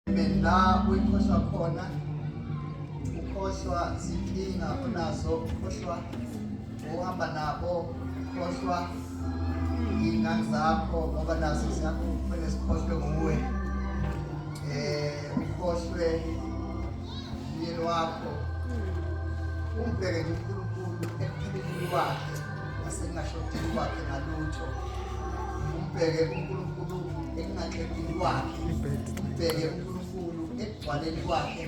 La uyikhohlwa khona, ukhohlwa izinkinga onazo, ukhohlwa uhamba nabo, ukhohlwa iy'ngane zakho ngoba nazo ziyakufanele zikhohlwe nguwe. Ukhohlwe umyeni wakho, umbheke nje uNkulunkulu ekupheleleni kwakhe nasekungashodeli kwakhe ngalutho. Umbheke uNkulunkulu ekungaqedini kwakhe, umbheke uNkulunkulu ekugcwaleni kwakhe,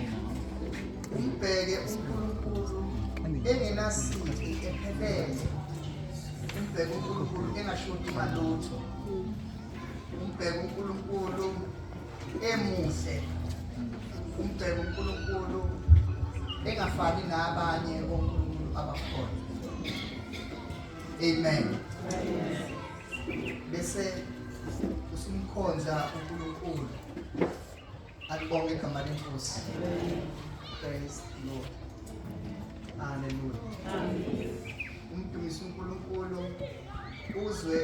umbheke uNkulunkulu engenasici ephelele, umbheke uNkulunkulu engashodi ngalutho, umbheke uNkulunkulu emuhle, umbheke uNkulunkulu engafani nabanye onkulunkulu abakhona. Amen. Bese usumkhonza uNkulunkulu, alibonge igama leNkosi. Praise the Lord. Hallelujah. Umdumise uNkulunkulu, uzwe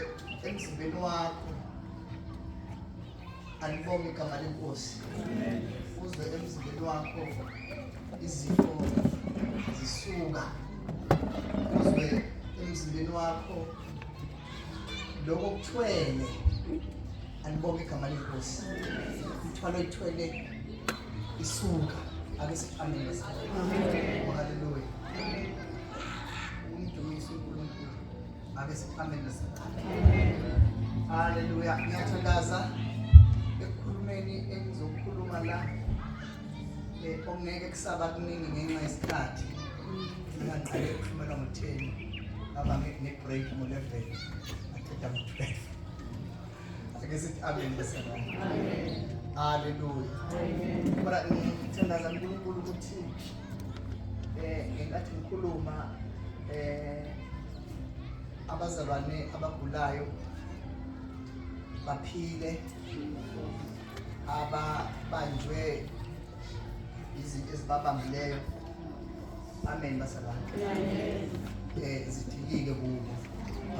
emzimbeni wakho, alibonge igama leNkosi. Uzwe emzimbeni wakho izifo zisuka, uzwe emzimbeni wakho lokho kuthwele, alibonge igama leNkosi. Umthwalo oyithwele isuka, ake siphambene. Amen. Hallelujah. Umdumise uNkulunkulu, ake siphambene. Amen. Hallelujah. Ngiyathandaza ekukhulumeni engizokhuluma la, okungeke kusaba kuningi ngenxa yesikhathi. Ngingaqale ukukhulumela ngo-10, ngaba ne-break ngo-11, ngaqeda ngo-12. Ake sithi amen besabanye. Amen. Hallelujah. Amen. Kodwa ngithandaza uNkulunkulu ukuthi ngenkathi ngikhuluma abazalwane abagulayo baphile, ababanjwe izinto ezibabambileyo, amen basabanye. Amen. Zidilike kubo,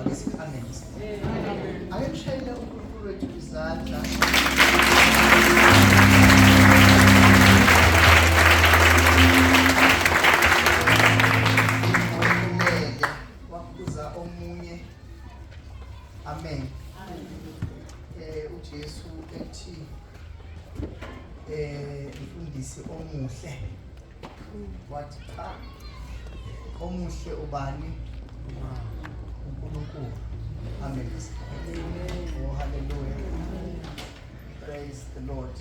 ake sithi amen. Amen. Ake ngishayele uNkulunkulu wethu izandla. Wakuza omunye, amen. uJesu ethi mfundisi omuhle, wathi cha, omuhle ubani? uNkulunkulu. Amen. Oh, hallelujah. Praise the Lord.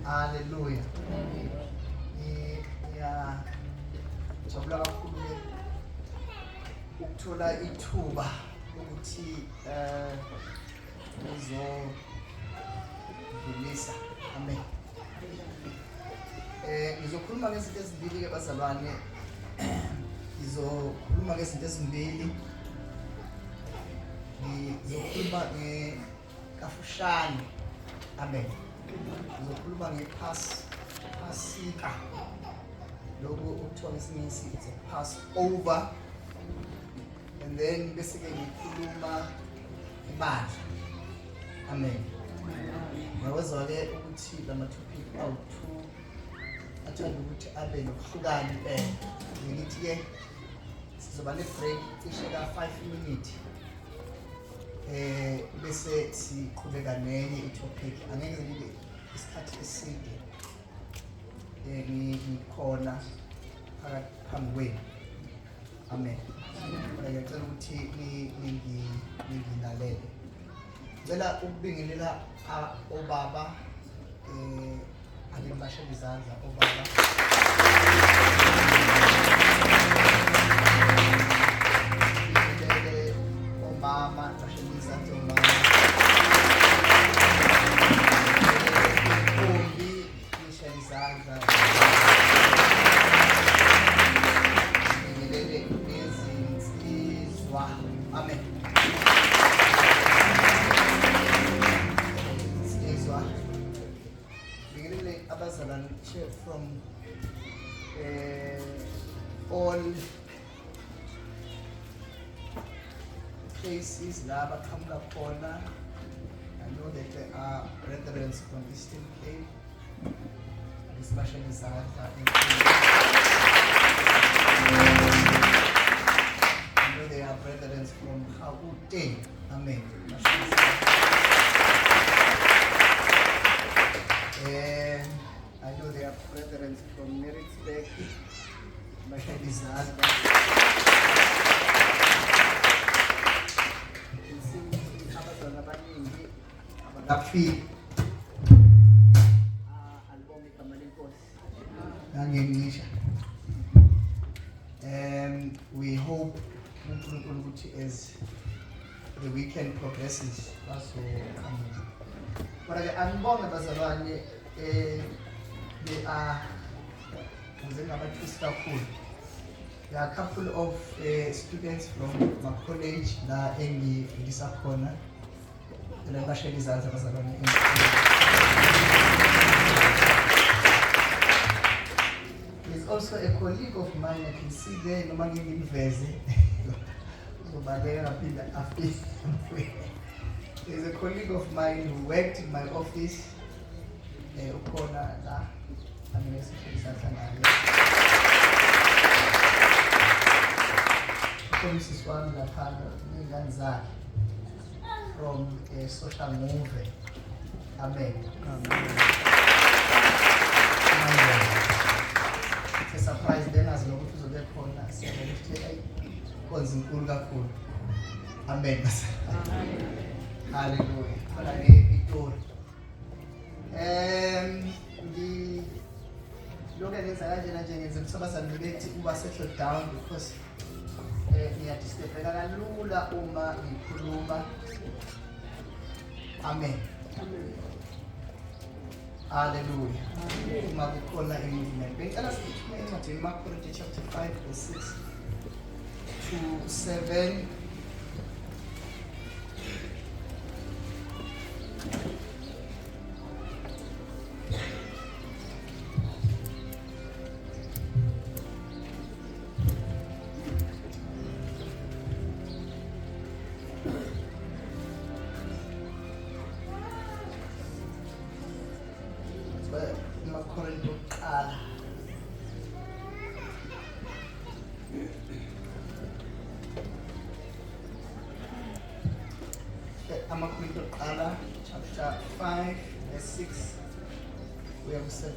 Hallelujah. Jabula kakhulu ukuthola ithuba ukuthi uzodlulisa. Amen. Ngizokhuluma ngezinto ezimbili ke bazalwane. Ngizokhuluma ngezinto ezimbili. Ngizokhuluma kafushane. Amen. Ngizokhuluma ngePhasika. Lokho ukuthiwa ngeSingisi it's a Passover. And then bese ke ngikhuluma ibandla. Amen. Ngiyawezwa ke ukuthi lama topic awu-2 athanda ukuthi abe nokuhlukana impela. Ngithi ke sizoba ne-break cishe ka-5 minutes. Bese siqhubeka nenye i-topic. Angeke ngibe isikhathi eside. Ngikhona phakathi phambi kwenu. Amen. Ngiyacela ukuthi ningilalele. Ngicela ukubingelela obaba, ake ngibashele izandla obaba. Ngibingelele omama, bashele izandla omama. Intombi, ngishele izandla. Ngibingelele nezinsizwa. Amen. Abazalwane from all places la abaqhamuka khona. I know that there are brethren from Eastern Cape, sibashele izandla. I know they are brethren from Gauteng. Amen. And I know they are brethren from Maritzburg. Sibashele izandla. Abantwana abaningi abangafiki. And we hope as the weekend progresses, also come. But I'm bazalwane they are there are a couple of students from my college that in this corner. There's also a colleague of mine I can see there, Nomagi University. There's a colleague of mine who worked in my office. From a social movement. Amen. It's a surprise then as long as we get Amen. Hallelujah. Look at this, I settle down because Amen. Hallelujah. Mark chapter 5 verse 6 to 7. Chapter 5, verse 6, we have 7.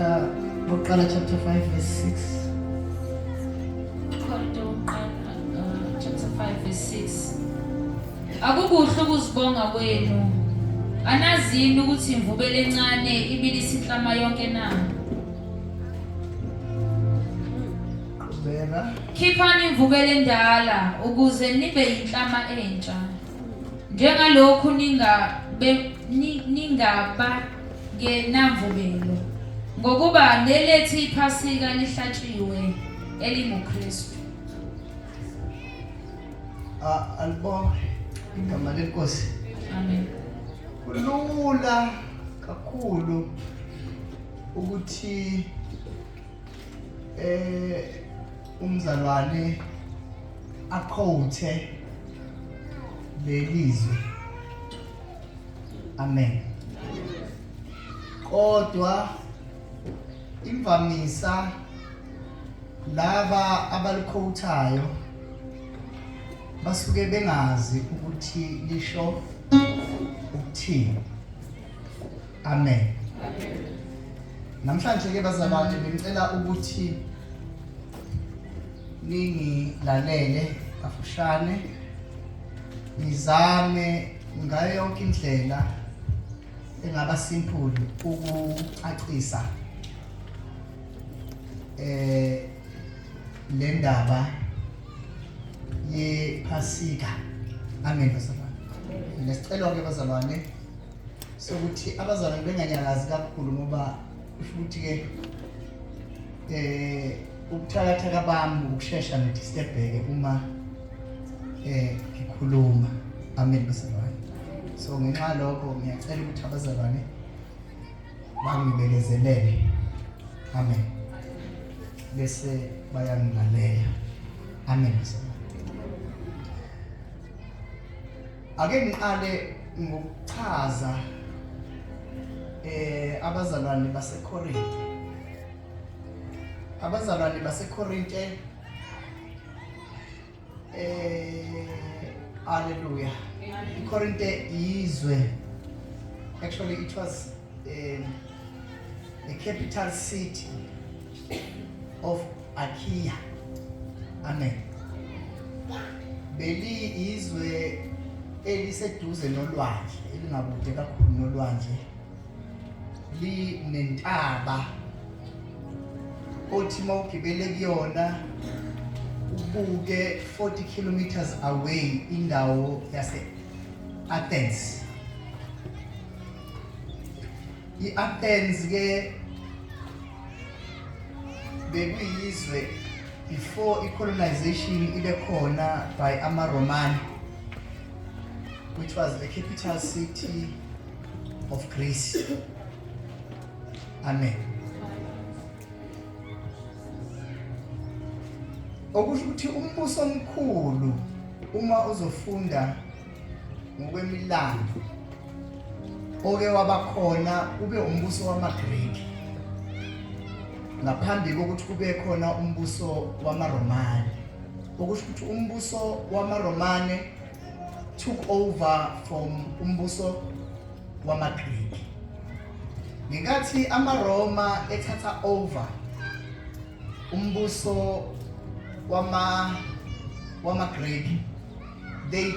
chapter 5 verse 6. Chapter 5 verse 6. Akukuhle ukuzibonga kwenu. Anazini ukuthi imvubelo encane ibilisa inhlama yonke na? Khiphani imvubelo endala ukuze nibe inhlama entsha. Njengalokhu ningaba ngenamvubelo. Ngokuba nelethi iphasika lihlatshiwe elinguKristu. Albonge igama lenkosi. Amen. Kulula kakhulu ukuthi umzalwane aquote lelizwi. Amen. Kodwa imvamisa laba abalikhotayo basuke bengazi ukuthi lisho ukuthini. Amen. Namhlanje ke bazalwane ngicela ukuthi ningilalele kafushane, nizame ngayo yonke indlela engaba simple ukucacisa le ndaba yephasika. Amen bazalwane. Nesicelo ke bazalwane sokuthi abazalwane benganyakazi kakhulu ngoba futhi ke ukuthakathaka bami ukusheshsha ngidistebheke uma ngikhuluma. Amen bazalwane. So ngenxa lokho ngiyacela ukuthi abazalwane bangibekezelele. Amen. Bese bayangilalela. Amen bazalwane. Ake ngiqale ngokuchaza abazalwane baseKorinte. Abazalwane baseKorinte hallelujah. iKorinte izwe. Actually it was the capital city of Achaia. Amen. Beli izwe eliseduze nolwandle, elingabude kakhulu nolwandle, linentaba othi mawugibele kuyona ubuke 40 kilometers away indawo yase Athens. I-Athens ke bekuyizwe before i-colonization ibe khona by ama-Roman, which was the capital city of Greece. Amen. Okusho ukuthi umbuso omkhulu uma uzofunda ngokwemilando oke wabakhona ube umbuso wamaGreki ngaphambi kokuthi kube khona umbuso wamaRomani. Okusho ukuthi umbuso wamaRomani took over from umbuso wamaGreki. Ngenkathi amaRoma ethatha over umbuso wamaGreki, they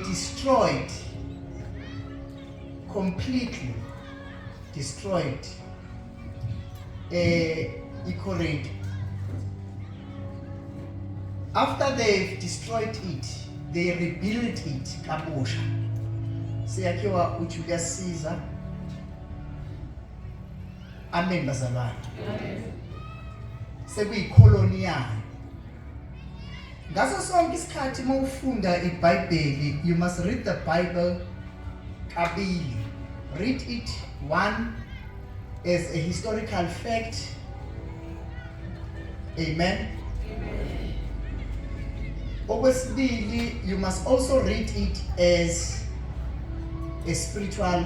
completely destroyed iKorinte. After they've destroyed it, they rebuilt it kabusha. Siyakhiwa uJulius Caesar. Amen bazalwane. Sekuyikolonial. Ngaso sonke isikhathi mawufunda iBhayibheli, you must read the Bible kabili. Read it one as a historical fact. Amen. Okwesibili, you must also read it as a spiritual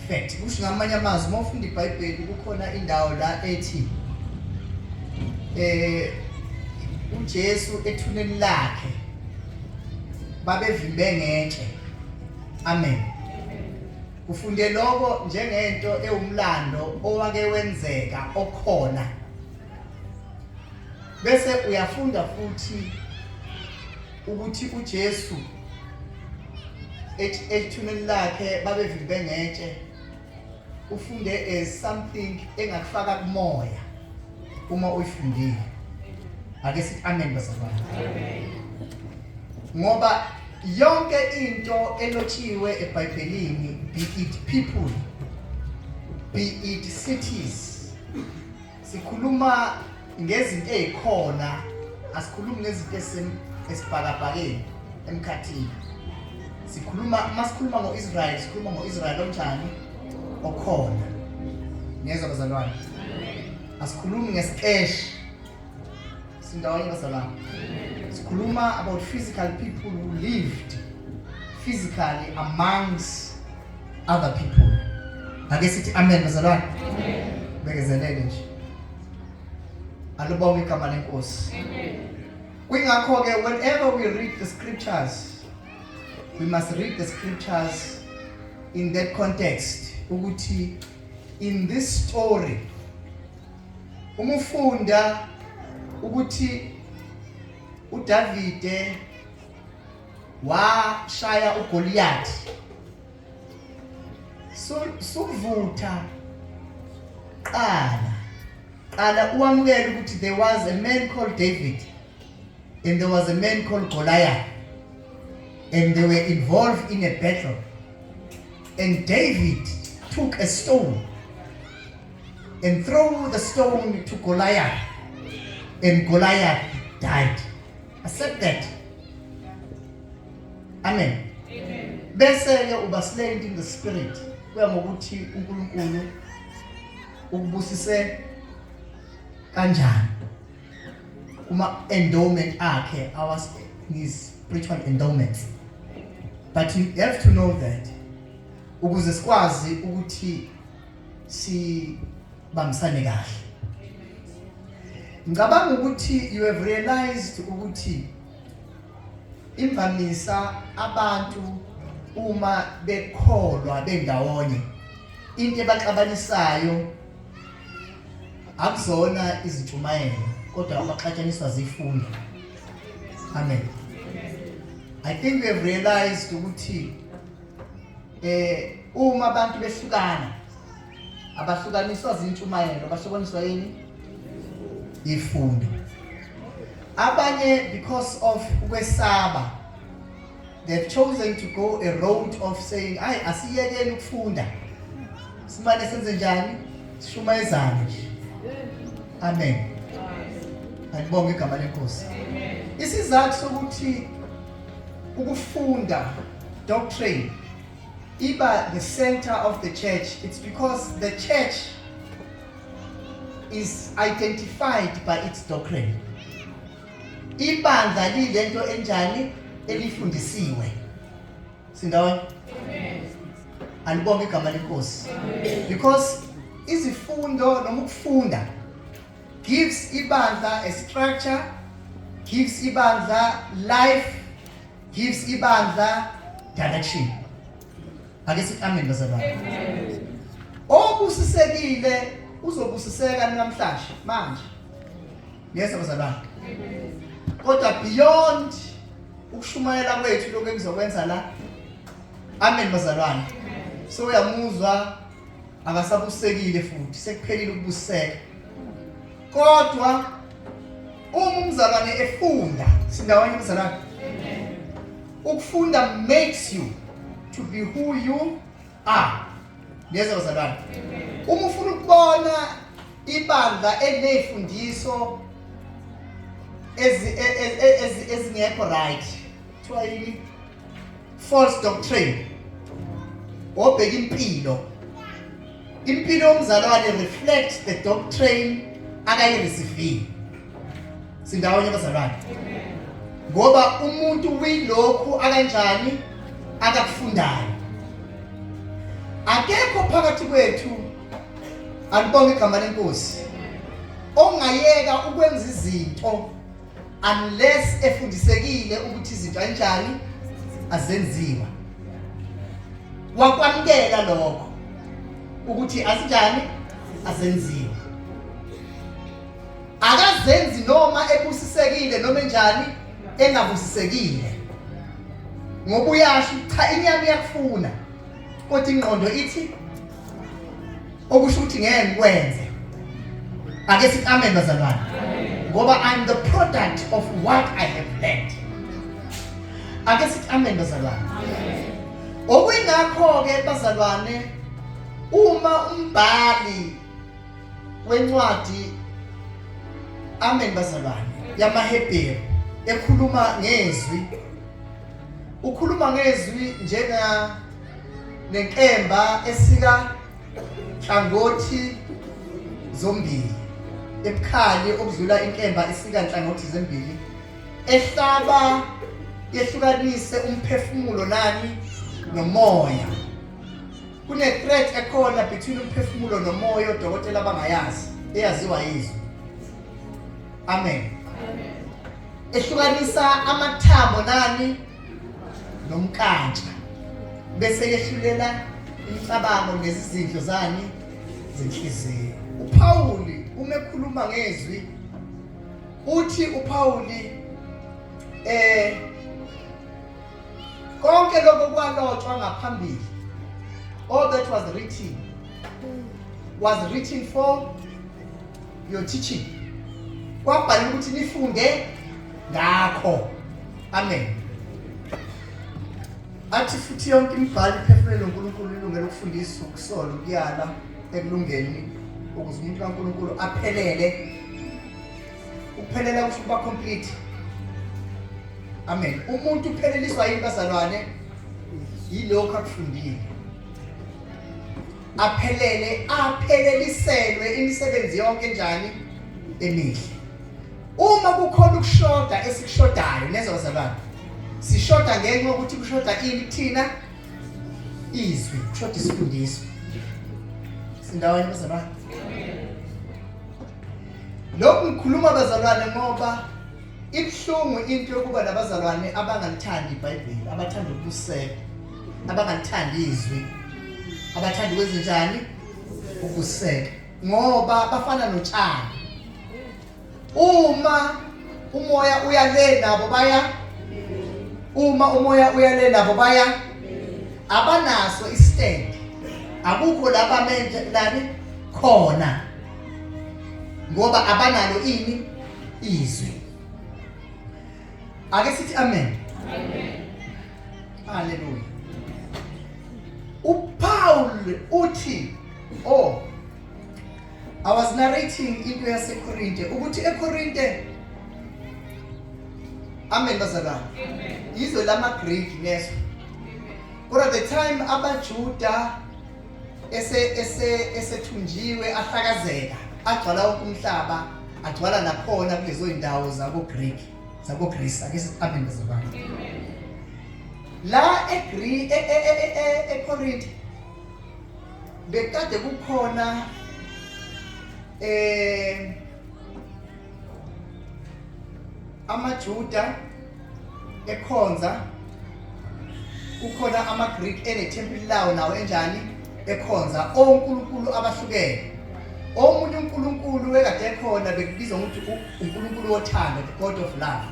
fact. Kusho ngamanye amazwi mawufunda iBhayibheli kukhona indawo la ethi uJesu ethuneni lakhe babevimbe ngenhle. Amen. ufunde lokho njengento ewumlando owake wenzeka okhona, bese uyafunda futhi ukuthi uJesu ethuneni lakhe babevimbe ngetshe, ufunde as something engakufaka kumoya uma uyifundile. Ake sithi amen bazalwane. Amen. Ngoba yonke into elotshiwe eBhayibhelini, be it people, be it cities, sikhuluma ngezinto ezikhona, asikhulumi ngezinto esibhakabhakeni emkhathini. Masikhuluma ngoIsrael, sikhuluma ngoIsrael onjani okhona. Ngezwe bazalwane. Asikhulumi ngesikeshi. Sindawonye bazalwane. Sikhuluma about physical people who lived physically amongst other people. Ake sithi amen bazalwane. Amen. Bekezelele nje. Alubonge igama lenkosi. Amen. Kungakho ke whenever we read the scriptures, we must read the scriptures in that context. Ukuthi in this story umufunda ukuthi uDavide washaya uGoliath, suvutha qala uwamukela ukuthi there was a man called David and there was a man called Goliath, and they were involved in a battle, and David took a stone and threw the stone to Goliath, and Goliath died. Accept that. Amen. Amen. Bese ke uba slain in the spirit. Kuya ngokuthi uNkulunkulu ukubusise kanjani. Uma endowment akhe, his spiritual endowments. But you have to know that ukuze sikwazi ukuthi si bamsane kahle. Ngicabanga ukuthi you have realized ukuthi imvamisa abantu uma bekholwa bendawonye, into ebaxabanisayo akuzona izintshumayelo kodwa abaxatshaniswa zifundo. Amen. I think we have realized ukuthi uma abantu behlukana abahlukaniswa zintshumayelo, abahlukaniswa yini? Ifundo. Abanye because of ukwesaba, they've chosen to go a road of saying asiyekeni ukufunda, simane senze njani, sishumayezane nje. Amen. Alibonge igama lenkosi. Isizathu sokuthi ukufunda doctrine iba the center of the church, it's because the church is identified by its doctrine. Ibandla lilento enjani elifundisiwe. Sindawonye? Amen. Alibonge igama lenkosi. Because izifundo noma ukufunda gives ibandla a structure, gives ibandla life, gives ibandla direction. Ake sithi amen bazalwane. Amen. Obusisekile uzobusiseka namhlanje manje. Yes bazalwane. Amen. Kodwa beyond ukushumayela kwethu lokho engizokwenza la. Amen bazalwane. So uyamuzwa akasabusekile futhi sekuphelile ukubuseka. Kodwa uma umzalwane efunda, sindawonye bazalwane. Amen. Ukufunda makes you to be who you are. Yes bazalwane. Amen. Uma ufuna ukubona ibandla elinefundiso ezingekho right, kuthiwa yini? False doctrine. Obheka impilo yomzalwane reflects the doctrine akayireceive. Sindawonye bazalwane. Ngoba umuntu uyilokhu akanjani akakufundayo. Akekho phakathi kwethu, alibonge igama lenkosi, ongayeka ukwenza izinto unless efundisekile ukuthi izinto kanjani azenziwa. wakwamkela lokho ukuthi asinjani asenziwe. Akazenzi noma ebusisekile noma enjani engabusisekile, ngoba uyasho cha inyama iyakufuna kodwa ingqondo ithi okusho ukuthi ngeke ngikwenze. Ake sithi amen bazalwane, ngoba I'm the product of what I have learned. Ake sithi amen bazalwane. Okuyingakho ke bazalwane, uma umbhali wencwadi amen bazalwane yamaHebheru ekhuluma ngezwi, ukhuluma ngezwi njenga nenkemba esika hlangothi zombili, ebukhali okudlula inkemba esika hlangothi zombili, ehlaba yehlukanise umphefumulo nani nomoya. Kune thread ekhona between umphefumulo nomoya odokotela abangayazi, eyaziwa yizwi. Amen. Ehlukanisa amathambo nani nomkantsha, bese yehlulela imicabango nezizindlo zani zenhliziyo. uPauli uma ekhuluma ngezwi uthi uPauli konke lokho kwalotshwa ngaphambili, all that was written for your teaching, kwabhalwa ukuthi nifunde ngakho. Amen. Athi futhi yonke imibhalo iphefumulelwe uNkulunkulu ilungelo ukufundisa, ukusola, ukuyala ekulungeni, ukuze umuntu kaNkulunkulu aphelele. Ukuphelela kusho ukuba complete. Amen. Umuntu upheleliswa yini bazalwane? Yilokho akufundile. Aphelele, apheleliselwe imisebenzi yonke njani emihle. Uma kukhona ukushoda esikushodayo nezwa bazalwane, sishoda ngenxa yokuthi kushoda ini kuthina? Izwi, kushoda isifundiso. Sindaweni bazalwane. Lokhu ngikhuluma bazalwane ngoba ibhlungu into yokuba nabazalwane abangalithandi iBhayibheli, abathanda ukubuseka, abangalithandi izwi, abathanda ukwenzenjani? Ukuseka, ngoba bafana notshani. Uma umoya uyale nabo baya, uma umoya uyale nabo baya, abanaso istand, akukho lapha manje lani khona, ngoba abanalo ini? Izwi. Ake sithi amen. Amen. Hallelujah. uPaul uthi, I was narrating into yaseKorinte ukuthi eKorinte, amen bazalwane, izwe lamaGreek neso. But at the time abaJuda esethunjiwe ahlakazeka, agcwala umhlaba, agcwala nakhona kulezo indawo zakoGreek, zakoGreece. Ake sithi amen bazalwane. La eKorinte bekade kukhona amaJuda ekhonza, kukhona amaGreek enethempeli lawo nawo enjani ekhonza onkulunkulu abahlukene. Omunye uNkulunkulu ekade ekhona bekubizwa ukuthi uNkulunkulu wothando, the God of love,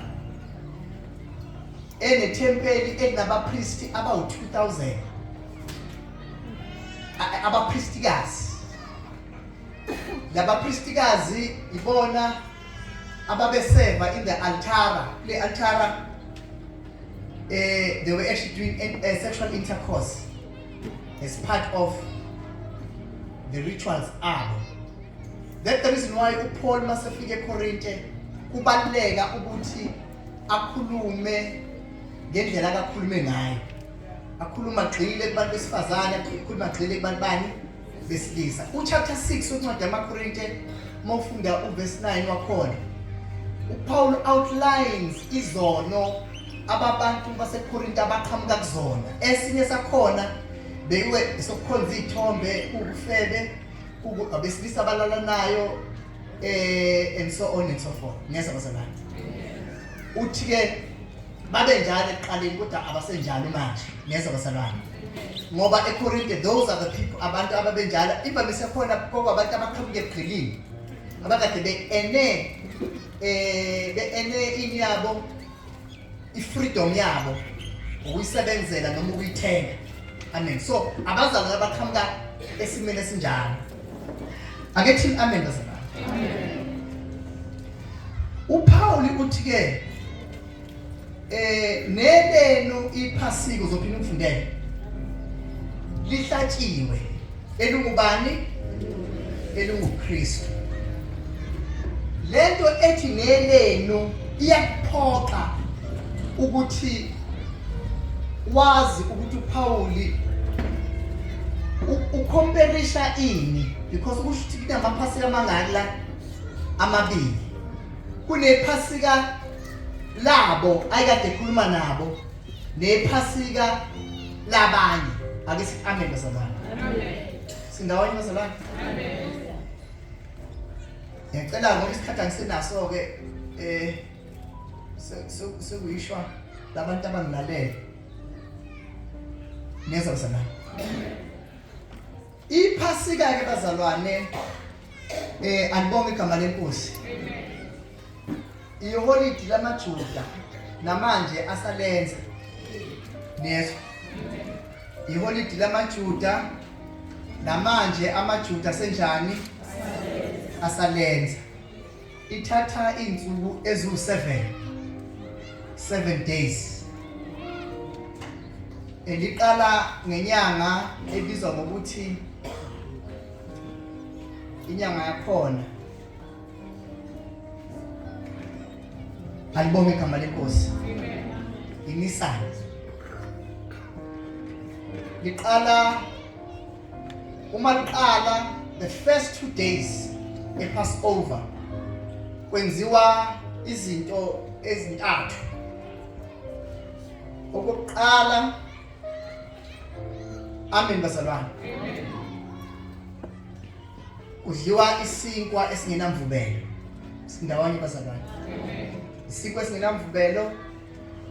enethempeli elinabapristi abawu-2000, abapristikazi. Labapristikazi ibona ababeseva in the altara. Le altara, they were actually doing sexual intercourse as part of the rituals abo. That's the reason why uPaul masefike eKorinte kubaleka ukuthi akhulume ngendlela akakhulume ngayo. Akhuluma gxile kubantu besifazane, akhuluma gxile kubantu bani besilisa. Chapter 6 wencwadi yamaKorinte mawufunda uverse 9 wakhona, uPaul outlines izono ababantu baseKorinte abaqhamuka kuzona. Esinye sakhona beyiwe sokukhonza izithombe, ubufebe, abesilisa abalala nayo, and so on and so forth. Ngiyeza bazalwane. Uthi ke babe njalo ekuqaleni kodwa abasenjalo manje. Niyezwa bazalwane? Ngoba eKorinte those are the people abantu ababenjalo ivamise khona kokwabantu abaqhamuke eqhilini abakade beene inyabo ifreedom yabo ukuyisebenzela noma ukuyithenga. Amen. So abazalwane abaqhamuka esimene esinjalo. Ake thini amen bazalwane. Amen. uPaul uthi ke nelenu iphasika uzophinda ukufundela lihlatshiwe elungubani elunguKristu. Lento ethi nelenu iyakuphoqa ukuthi wazi ukuthi uPaul ucomparisa ini because kusho ukuthi kunamaphasika amangaki la amabili. Kunephasika labo ayikade ekhuluma nabo nephasika labanye. Ake sithi amen bazalwane. Amen. Sindawonye bazalwane. Amen. Ngicela ngoba isikhathi angisenaso ke sekuyishwa labantu abangilalela. Neza bazalwane. Iphasika ke bazalwane alibonge igama lenkosi. Iholide lamaJuda namanje asalenza. Neza. Iholide lamaJuda namanje amaJuda senjani asalenza. Ithatha insuku ezu7 days. Eliqala ngenyanga ebizwa ngokuthi inyanga yakhona. Alibonge igama lenkosi. Inisan. Liqala uma liqala the first 2 days ePassover kwenziwa izinto ezintathu. Okokuqala amen bazalwane. Kudliwa isinkwa esingenamvubelo. Sindawanye bazalwane. Isinkwa esingenamvubelo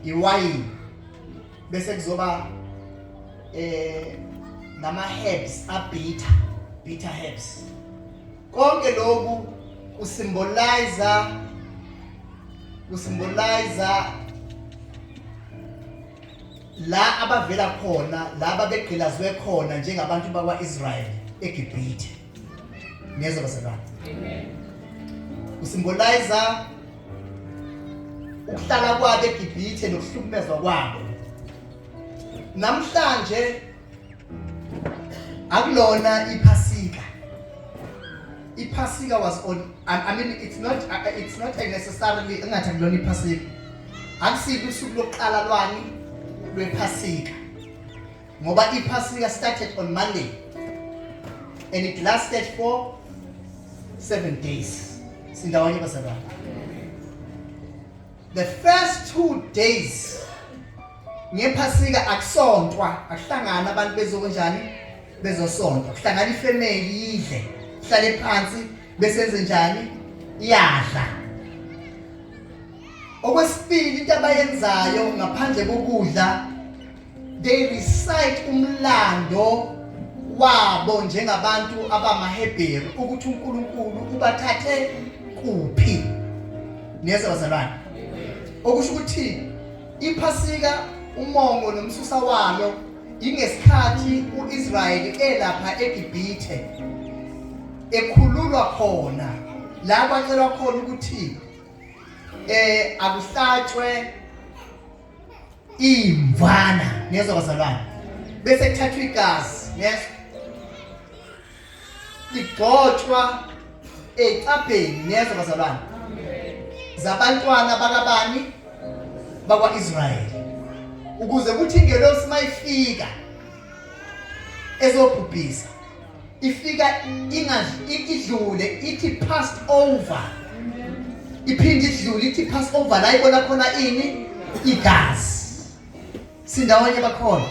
iwayini bese kuzoba nama herbs bitter herbs. Konke lokhu kusymbolize la abavela khona laba begqilazwe khona njengabantu bakwaIsrayeli eGibhithe. Niyezwa bazalwane. Amen. Kusymbolize ukuhlala kwabo eGibhithe nokuhlukumezwa kwabo. Namhlanje akulona iphasika. Iphasika was on I mean it's not necessarily engathi akulona iphasika. Akusilo usuku lokuqala lwani lwephasika. Ngoba iphasika started on Monday and it lasted for 7 days. Sindawonye bazalwane. The first 2 days ngephasika akusontwa, akuhlangana abantu bezokunjani bezosonto. Kuhlangana ifamily idle, ihlale phansi besenze njani iyadla. Okwesibili into abayenzayo ngaphandle kokudla they recite umlando wabo njengabantu abamaHebheru ukuthi uNkulunkulu ubathathe kuphi. Niyezwa bazalwane. Okusho ukuthi iphasika umongo nomsusa walo ingesikhathi uIsrayeli elapha eGibhithe ekhululwa khona la kwacelwa khona ukuthi akuhlatshwe imvana. Niyezwa bazalwane. Bese kuthathwa igazi, yes, ligcotshwa ecapheni. Niyezwa bazalwane. Zabantwana bakabani bakwaIsrayeli ukuze kuthi ingelosi mayifika ezobhubhisa ifika idlule ithi passed over. Iphinde idlule ithi pass over la ibona khona ini igazi. Sindawonye bakhona.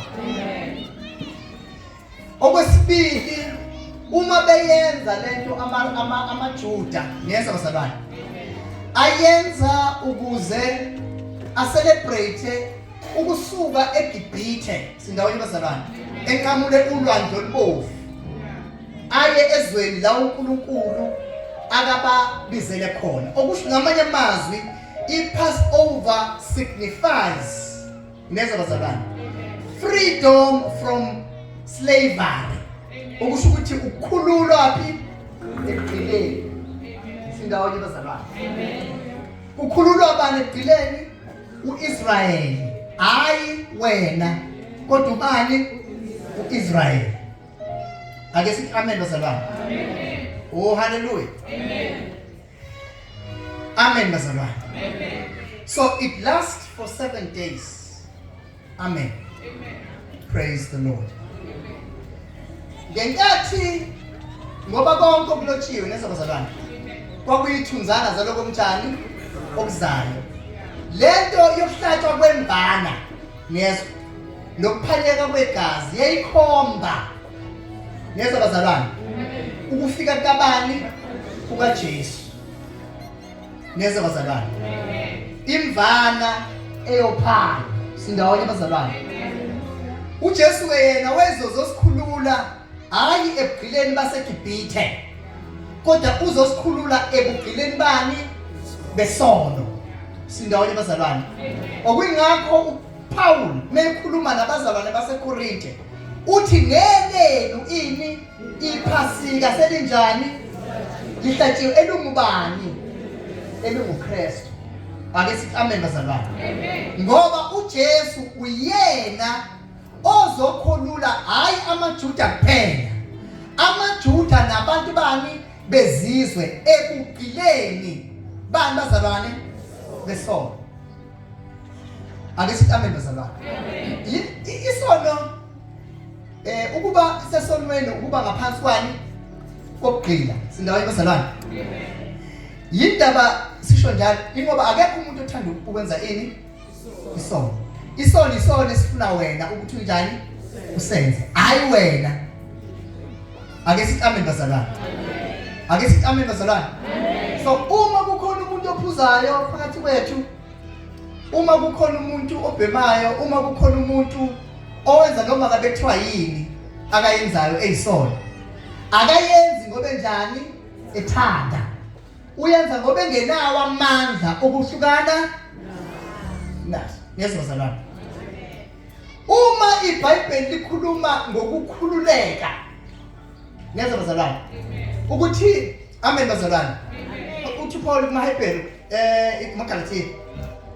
Okwesibili uma beyenza lento amaJuda, niyezwa bazalwane, ayenza ukuze acelebrate ukusuka eGibhithe sindawonye bazalwane enqamule ulwandle olubovu aye ezweni la uNkulunkulu akababizele khona okusho ngamanye amazwi iPassover signifies neza bazalwane freedom from slavery okusho ukuthi ukukhululwa phi ekugqileni sindawonye bazalwane ukhululwa bani ekugqileni uIsrayeli hayi wena kodwa ubani uIsrayeli ake sithi amen bazalwane amen oh hallelujah amen amen bazalwane amen so it lasts for 7 days amen amen praise the Lord ngenkathi ngoba konke okulotshiwe nezabazalwane kwakuyithunzana zaloko mtshani okuzayo lento yokuhlatshwa kwemvana nezwe nokuphanyeka kwegazi yayikhomba nezabazalwane ukufika kabani kukaJesu nezabazalwane imvana eyophala sindawonye abazalwane uJesu yena wezozosikhulula hayi ebugqileni baseGibhithe kodwa uzosikhulula ebugqileni bani besono sindawonye abazalwane okuyingakho uPaul mekhuluma nabazalwane baseKorinte uthi ngelenu ini iphasika selinjani lihlatshiwe elungubani elunguKristu ake sithi amen bazalwane amen ngoba uJesu uyena ozokholula hayi amaJuda kuphela amaJuda nabantu bani bezizwe ebugqileni bani bazalwane besono ake sithi amen bazalwane amen isono ukuba sesonweni ukuba ngaphansi kwani kokugqila sindawonye bazalwane amen yindaba sisho njalo ingoba akekho umuntu othanda ukwenza ini isono esifuna wena ukuthi unjani usenze hayi wena ake sithi amen bazalwane ake sithi amen bazalwane so uma kukhona umuntu ophuzayo phakathi kwethu uma kukhona umuntu obhemayo uma kukhona umuntu owenza noma ngabe kuthiwa yini akayenzayo eyisono akayenzi ngoba njani ethanda uyenza ngoba engenawo amandla okuhlukana naso nezozalwane uma iBhayibheli likhuluma ngokukhululeka nezozalwane ukuthi amen bazalwane uthi Paul kumaHebheru eMagalatia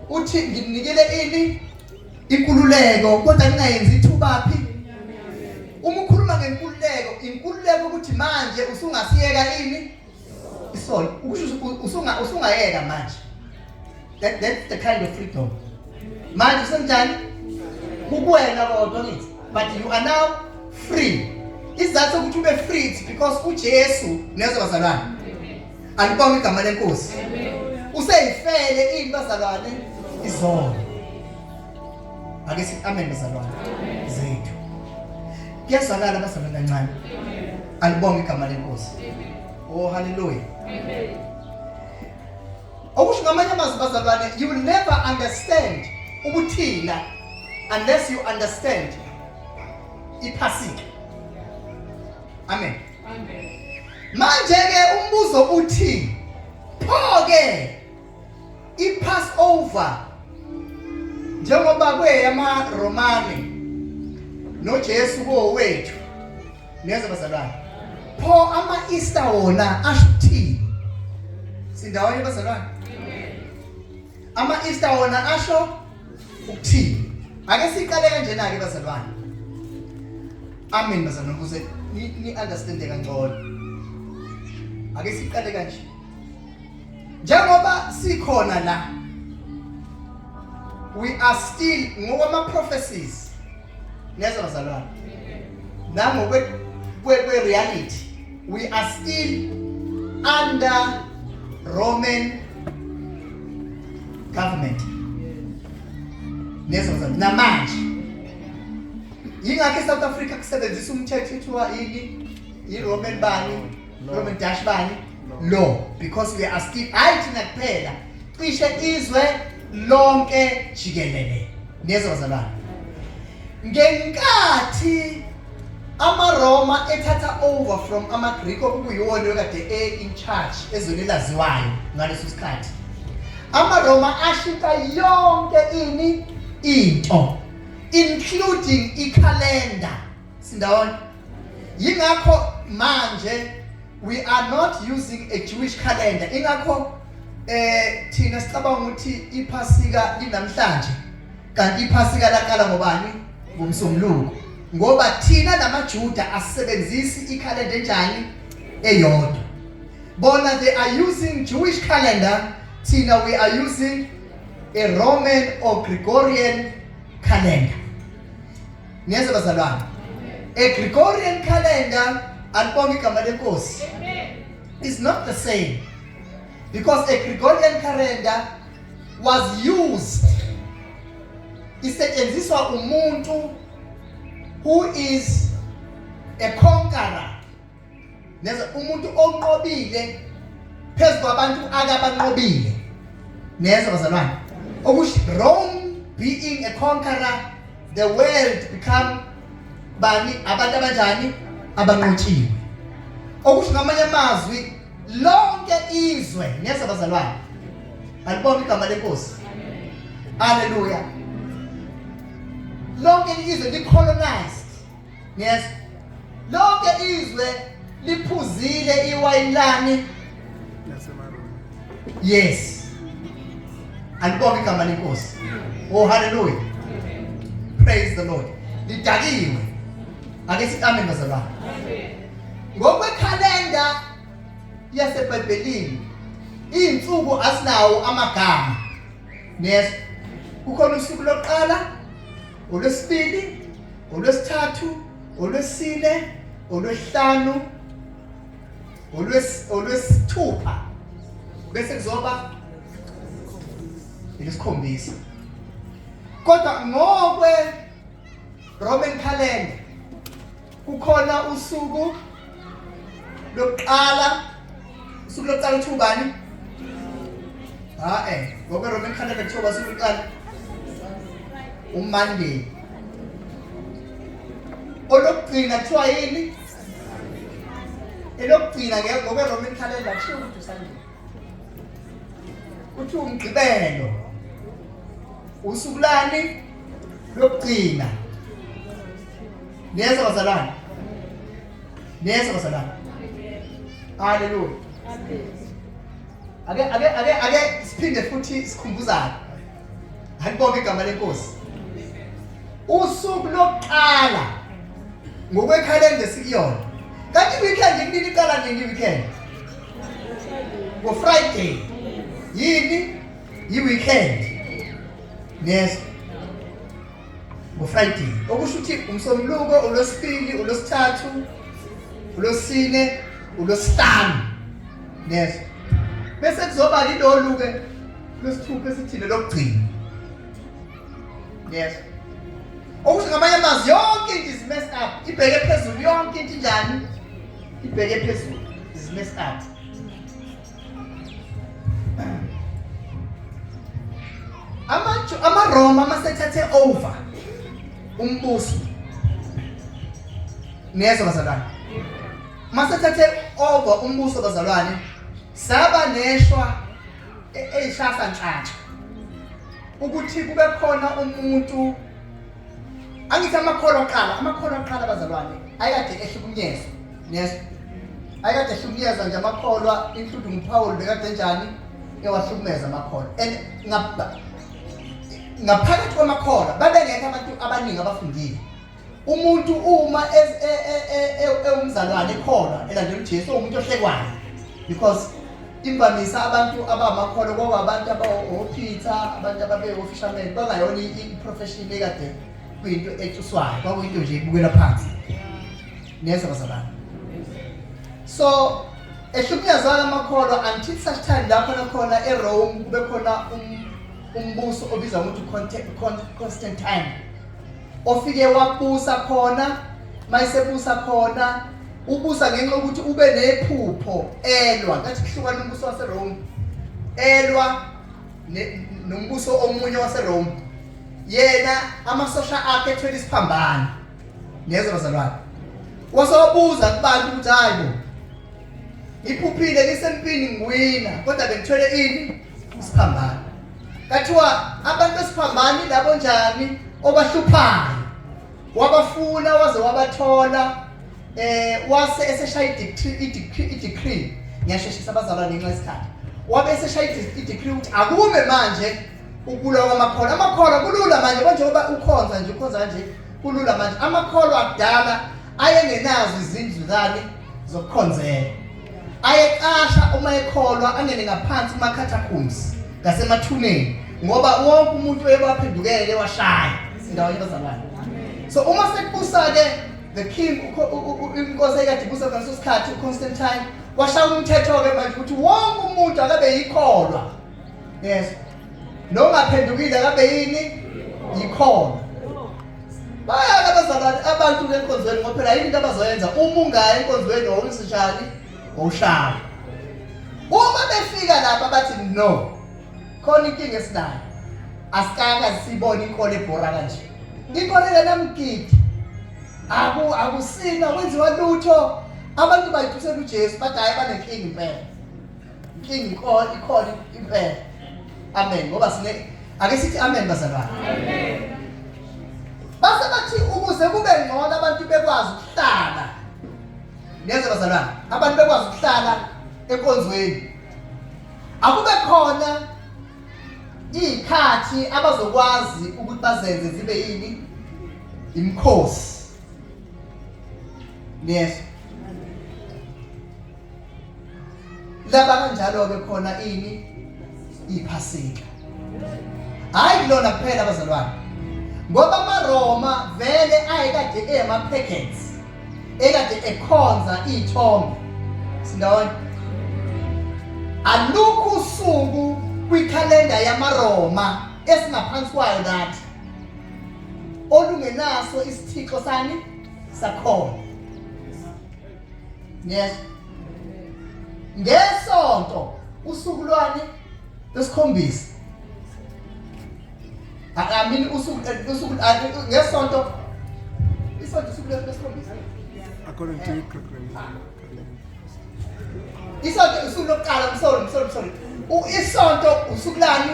uthi nginikele ini inkululeko kodwa ningayenzi ithubaphi uma ukhuluma inkululeko ukuthi manje usungasiyeka ini isono ukusho usungayeka manje that's the kind of freedom manje senjani kuwena kodwa ngithi but you are now free isizathu ukuthi ube free because uJesu nezabazalwane alibonga igama lenkosi useyifele ini bazalwane izono ake sithi amen bazalwane zethu kuyazwakala bazalwane kancane alibonga igama lenkosi oh hallelujah amen okusho ngamanye amazwi bazalwane you will never understand ukuthina unless you understand iphasika amen amen manje ke umbuzo uthi pho ke iPassover njengoba kweyamaRomani noJesu kowethu neze bazalwane pho ama-Easter wona asho ukuthini sindawonye bazalwane ama-Easter wona asho ukuthini ake siqale kanjena ke bazalwane amen bazalwane ukuze ni understand kangcono ake siqale kanje njengoba sikhona la we are still ngokwama prophecies neza bazalwane nangokwe reality we are still under Roman government neza bazalwane namanje yingakho eSouth Africa kusebenzisa umthetho ethiwa i-Roman bani Roman Dutch bani law because we are still thina kuphela cishe izwe lonke jikelele. Niyezwa bazalwane, ngenkathi amaRoma ethatha over from amaGreek okuyiwona okade in charge ezweni elaziwayo ngaleso sikhathi, amaRoma ashintsha yonke into including ikhalenda. Sindawona, yingakho manje we are not using a Jewish calendar. Ingakho thina sicabanga ukuthi iPhasika linamhlanje kanti iPhasika laqala ngobani? Ngomsombuluko. Ngoba thina namaJuda asebenzisi ikhalenda enjani? Eyodwa. Bona they are using Jewish calendar, thina we are using a Roman or Gregorian calendar. Niyezwa bazalwane, a Gregorian calendar alibonga igama lenkosi is not the same, because a Gregorian calendar was used, isetshenziswa umuntu who is a conqueror, neza umuntu onqobile phezu kwabantu akabanqobile. Neza bazalwane, okusho Rome being a conqueror, the world become bani? Abantu abanjani? Abanqotshiwe. Okusho ngamanye amazwi lonke izwe, neza bazalwane, alibonga igama lenkosi. Hallelujah. Lonke izwe li-colonized. Yes. Lonke izwe liphuzile iwayilani. Yes. Alibonga igama lenkosi. Oh hallelujah. Praise the Lord. Lidakiwe. Ake sithi amen bazalwane. Ngokwekhalenda yaseBhayibhelini izinsuku asinawo amagama. Yes. Kukhona usuku lokuqala, olwesibili, olwesithathu, olwesine, olwesihlanu, olwesithupha, bese kuzoba ilesikhombisa. Kodwa ngokwe Roman calendar kukhona usuku lokuqala. Usuku lokuqala kuthiwa bani? Ngokwe Roman calendar kuthiwa usuku lokuqala uMonday. Olokugcina kuthiwa yini? Elokugcina ngokwe Roman calendar kusho ukuthi uSunday. Kuthiwa uMgqibelo. Usuku lani lokugcina. Niyezwa bazalwane? Niyezwa bazalwane? Hallelujah. Ake siphinde futhi sikhumbuzane. Alibonga igama lenkosi. Usuku lokuqala ngokwekhalenda sikuyona. Kanti weekend inini iqala nini weekend? Ngo Friday. Yini? Yi-weekend. Yes. Ngo Friday. Okusho ukuthi umsombuluko, ulwesibili, ulwesithathu, ulwesine, ulwesihlanu. Yes. Bese kuzoba lidoluke lwesithupha esithile lokugcina. Yes. Okusho ngamanye amazwi yonke into is messed up. Ibheke phezulu yonke into njani? Ibheke phezulu is messed up. AmaRoma masethathe over umbuso. Niyezwa bazalwane? Masethathe over umbuso bazalwane, saba neshwa eyishasa nhlanje ukuthi kube khona umuntu, angithi amakholo aqala bazalwane ayakade ehlukunyezwa. Yes. Ayakade ehlukunyezwa nje amakholwa, including uPaul bekade njani ewahlukumeza amakholwa. And ngaphakathi kwamakholwa babengekho abantu abaningi abafundile. Umuntu uma umzalwane ekholwa elandela uJesu umuntu ohlekwayo, because imvamisa abantu abamakholwa ngoba abantu abawoPeter, abantu ababeofishermen bangayona iprofession ekade kuyinto ethuswayo, kwakuyinto nje ibukela phansi. Niyezwa bazalwane? So ehlukunyezwa amakholwa until such time lapho khona eRome kube khona umbuso obizwa ngokuthi Constantine ofike wabusa khona. Mayisebusa khona ubusa ngenxa ukuthi ube nephupho elwa ngathi kuhlukana umbuso waseRome elwa nombuso omunye waseRome yena amasosha akhe ethwele isiphambano lezo bazalwane wasobuza kubantu ukuthi hayibo ngiphuphile ngisempini ngiwina kodwa bengithwele ini isiphambano kathiwa abantu besiphambano labo njani obahluphayo wabafuna waze wabathola wase eseshaya i-decree ngiyasheshisa abazalwane ngenxa yesikhathi wabe eseshaya i-decree ukuthi akume manje ukulwa kwamakholwa amakholwa kulula manje njengoba ukhonza nje kulula manje amakholwa akudala ayengenazo izindlu zani zokukhonzela ayeqasha uma ekholwa angene ngaphansi kuma-catacombs ngasemathuneni ngoba wonke umuntu wayebaphendukele washaya sindawo yabazalwane so uma sekubusa-ke the king inkosi ekade ibusa ngaleso sikhathi uConstantine washaya umthetho-ke manje ukuthi wonke umuntu akabe yikholwa yes nongaphendukile akabe yini yikholwa bayala abazalwane abantu enkonzweni ngoba phela yini into abazoyenza uma ungaya enkonzweni wawulisijani wawushaya uma befika lapha bathi no khona inkinga esinayo asikanga sibone inkolo ebhora kanje inkolo lenamgidi akusina wenziwa lutho abantu bayiphusela uJesu bathi hayi banenkinga impela inkinga ikhona impela amen ngoba sine ake sithi amen bazalwane amen base bathi ukuze kube ngcono abantu bekwazi ukuhlala neze bazalwane abantu bekwazi ukuhlala enkonzweni akube khona ikhathi abazokwazi ukuthi bazenze zibe yini imkhosi yes laba kanjalo-ke khona ini iphasika hayi kulona kuphela abazalwane ngoba amaRoma vele ayekade eyama-packets ekade ekhonza iy'thombe sindawonye alukho usuku kwikhalenda yamaRoma esingaphansi kwayo nathi olungenaso isithixo sani sakhona yes ngesonto usuku lwani lesikhombisa akamini usuku ngesonto isonto usuku lesikhombisa according to your calendar. Isonto usuku lokuqala sorry isonto usuku lani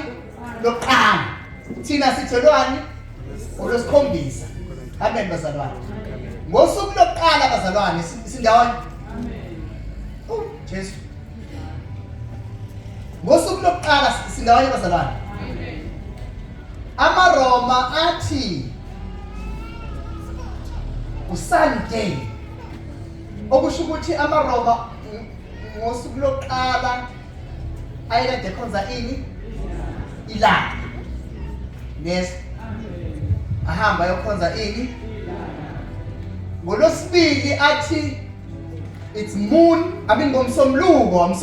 lokuqala thina sithelwani olwesikhombisa amen bazalwane ngosuku lokuqala bazalwane sindawonye amen Jesu ngosuku lokuqala sindawonye bazalwane amen amaRoma athi uSunday okusho ukuthi amaRoma ngosuku lokuqala ayekade ekhonza ini ilanga yes ahamba yokhonza ini ngolosibili athi it's moon ngomsomluko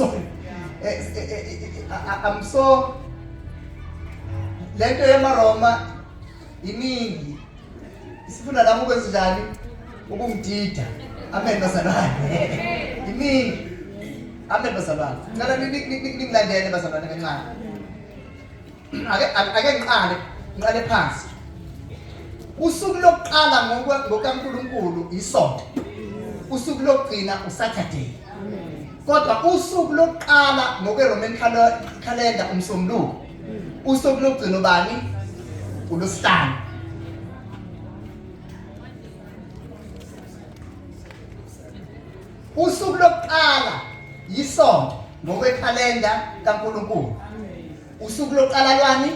I'm so lento yamaRoma iningi isifuna lami ukwenza njani ukungidida amen bazalwane iningi amen bazalwane ngicela ningilandele bazalwane kancane ake ngiqale phansi usuku lokuqala ngokaNkulunkulu isonto usuku lokugcina uSaturday kodwa usuku lokuqala ngokweRoman calendar umsombuluko usuku lokugcina ubani uLwesihlanu usuku lokuqala yisonto ngokwekhalenda kaNkulunkulu usuku lokuqala lwani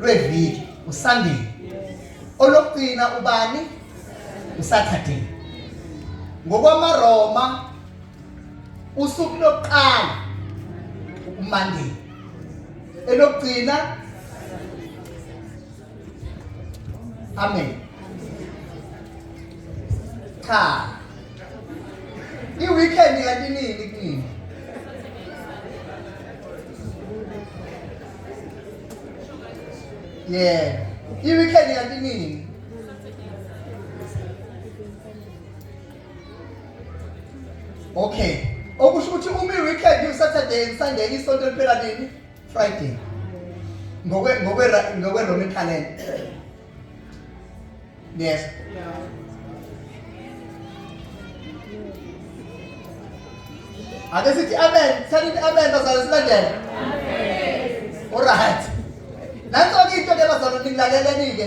lweviki uSunday olokugcina ubani uSaturday ngokwamaRoma usuku lokuqala uMonday elokugcina amen cha iweekend kanti nini kunini yeah iweekend kanti nini okay okusho ukuthi uma iweekend uSaturday Sunday isonto liphela nini Friday ngokwe Roman calendar. Yes. Ake sithi amen, sathi amen bazalwane silandele. Alright. Nanso into ke bazalwane ngilaleleni ke.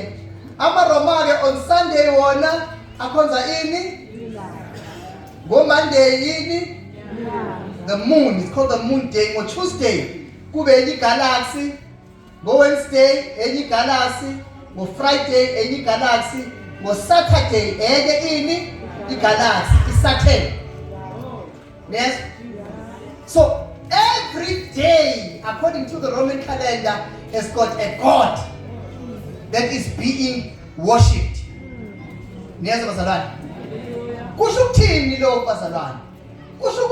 AmaRoma ke on Sunday wona akhonza ini? Go Monday yini? The moon, it's called the moon day. Go Tuesday kube enye galaxy. Go Wednesday enye galaxy. Go Friday enye galaxy. Go Saturday enye ini? Igalaxy, iSaturn. Yes. So every day, according to the Roman calendar, has got a god that is being worshipped. Niyazwa bazalwane? Kusho ukuthini lokho bazalwane? Kusho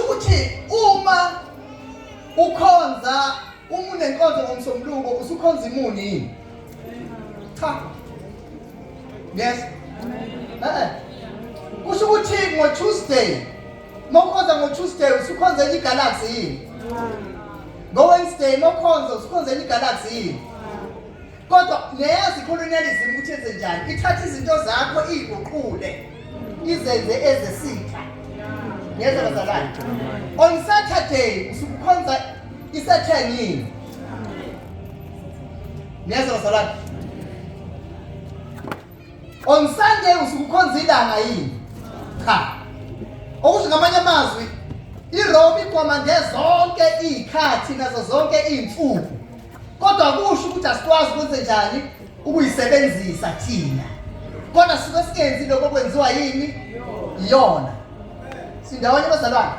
ukuthi uma ukhonza unenkonzo ngomsombuluko usukhonza imuni yini? Cha. Yes. Kusho ukuthi ngo Tuesday mokhonza ngo Tuesday usukhonza enye galaxy yini? Ngo Wednesday mokhonza usukhonza enye galaxy yini? Kodwa neyazi colonialism ukuthi yenze njani? Ithatha izinto zakho iguqule izenze ezesitha. Niyeza bazalwane. On Saturday usukhonza iSaturn yini? Niyeza bazalwane. On Sunday usukhonza ilanga yini? Cha. Okusho ngamanye amazwi iRome ikomande zonke izikhathi nazo zonke izinsuku. Kodwa kusho ukuthi asikwazi ukwenza njani ukuyisebenzisa thina. Kodwa sike sikenzi lokho kwenziwa yini? Iyona. Sindawonye bazalwane.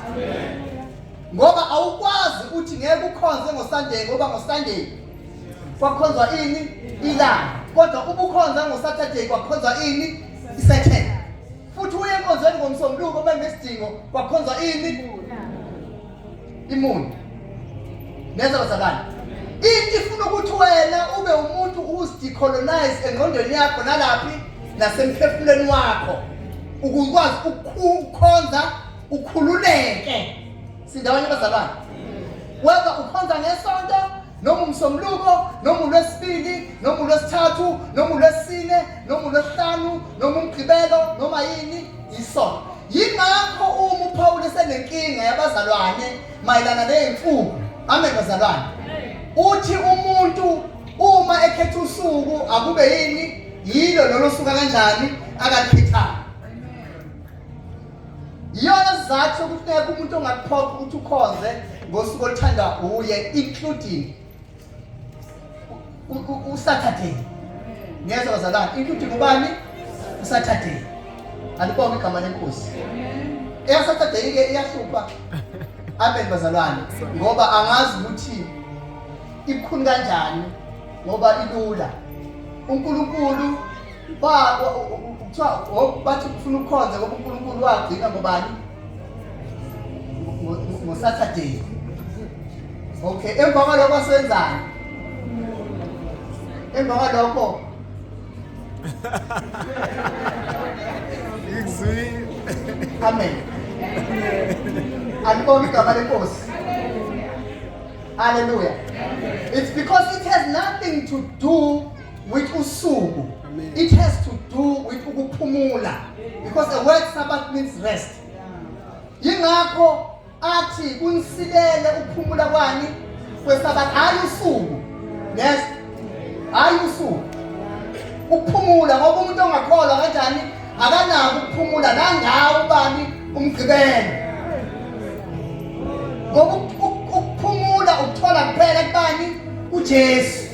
Ngoba awukwazi ukuthi ngeke ukhonze ngoSunday ngoba ngoSunday kwakhonzwa ini? Ilanga. Kodwa ubukhonza ngoSaturday kwakhonzwa ini? iSaturn. Futhi uye enkonzweni ngomsombuluko bengesidingo kwakhonzwa ini? Imuni. Neza bazalwane. Into ifuna ukuthi wena ube umuntu uzidecolonize engqondweni yakho nalaphi nasemphefumulweni wakho. Ukukwazi ukukhonza ukhululeke. Sindawonye bazalwane. Whether ukhonza ngesonto noma umsombuluko noma uLwesibili noma uLwesithathu noma uLwesine noma uLwesihlanu noma uMgqibelo noma yini isonto. Yingakho uma uPaul esenenkinga yabazalwane mayelana nezimfundo. Amen bazalwane. Uthi umuntu uma ekhetha usuku akube yini yilo lolo suka kanjani akakhetha. Yona sizathu ukuthi ngeke umuntu ongakuphokha ukuthi ukhonze ngosuku olithanda uye including uSaturday. Ngiyeza bazalwane including ubani? uSaturday. Alibonke igama lenkosi. Saturday ke iyahlupa. Amen bazalwane. Ngoba angazi ukuthi ibukhuni kanjani ngoba ilula. uNkulunkulu bathi ufuna ukukhonza ngoba uNkulunkulu wagcina ngobani? ngoSaturday. Okay, emva kwalokho asenzani? Emva kwalokho Amen. Alibonke igama lenkosi. Hallelujah. It's because it has nothing to do with usuku. It has to do with ukuphumula. Because the word Sabbath means rest. Yingakho athi kunsilele ukuphumula kwani kweSabbath hayi usuku. Yes. Hayi usuku. Ukuphumula ngoba umuntu ongakholwa kanjani akanako ukuphumula nangawo bani uMgqibelo. Ngoba ukuphumula ukuthola kuphela kubani? uJesu.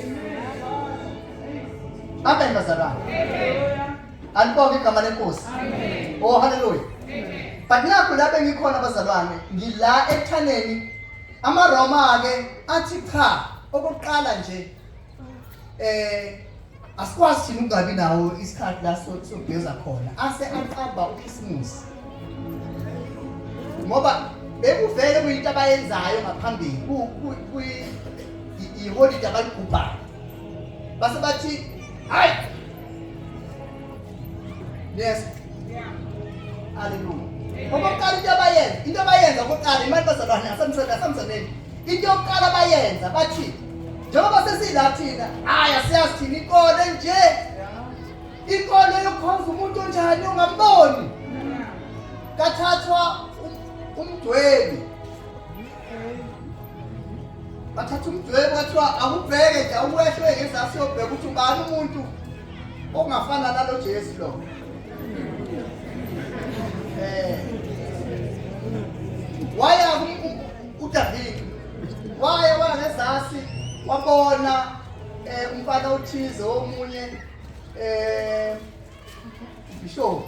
Amen bazalwane. Alibonke igama lenkosi. Oh hallelujah. But nakho la bengikhona bazalwane ngila ekuthaneni amaRoma ke athi cha okokuqala nje asikwazi thina ungabi nawo isikhathi la sokugeza khona ase aqamba uChristmas. Ngoba bekuvele kuyinto abayenzayo ngaphambili iholiday abaligubhayo. Base bathi hayi. Yes. Hallelujah. Okokuqala into abayenza okokuqala imali bazalwane asamsebenzeni into yokuqala bayenza bathi njengoba sesila thina siyazi thina inkolo nje inkolo yokukhonza umuntu onjani ongamboni kathathwa umdwebi bathatha umdwebi kwathiwa akubheke nje awuwehle ngezasi yobheka ukuthi ubani umuntu ongafana nalo Jesu lo waya uDavid waya ngezasi wabona umfana othize omunye bishop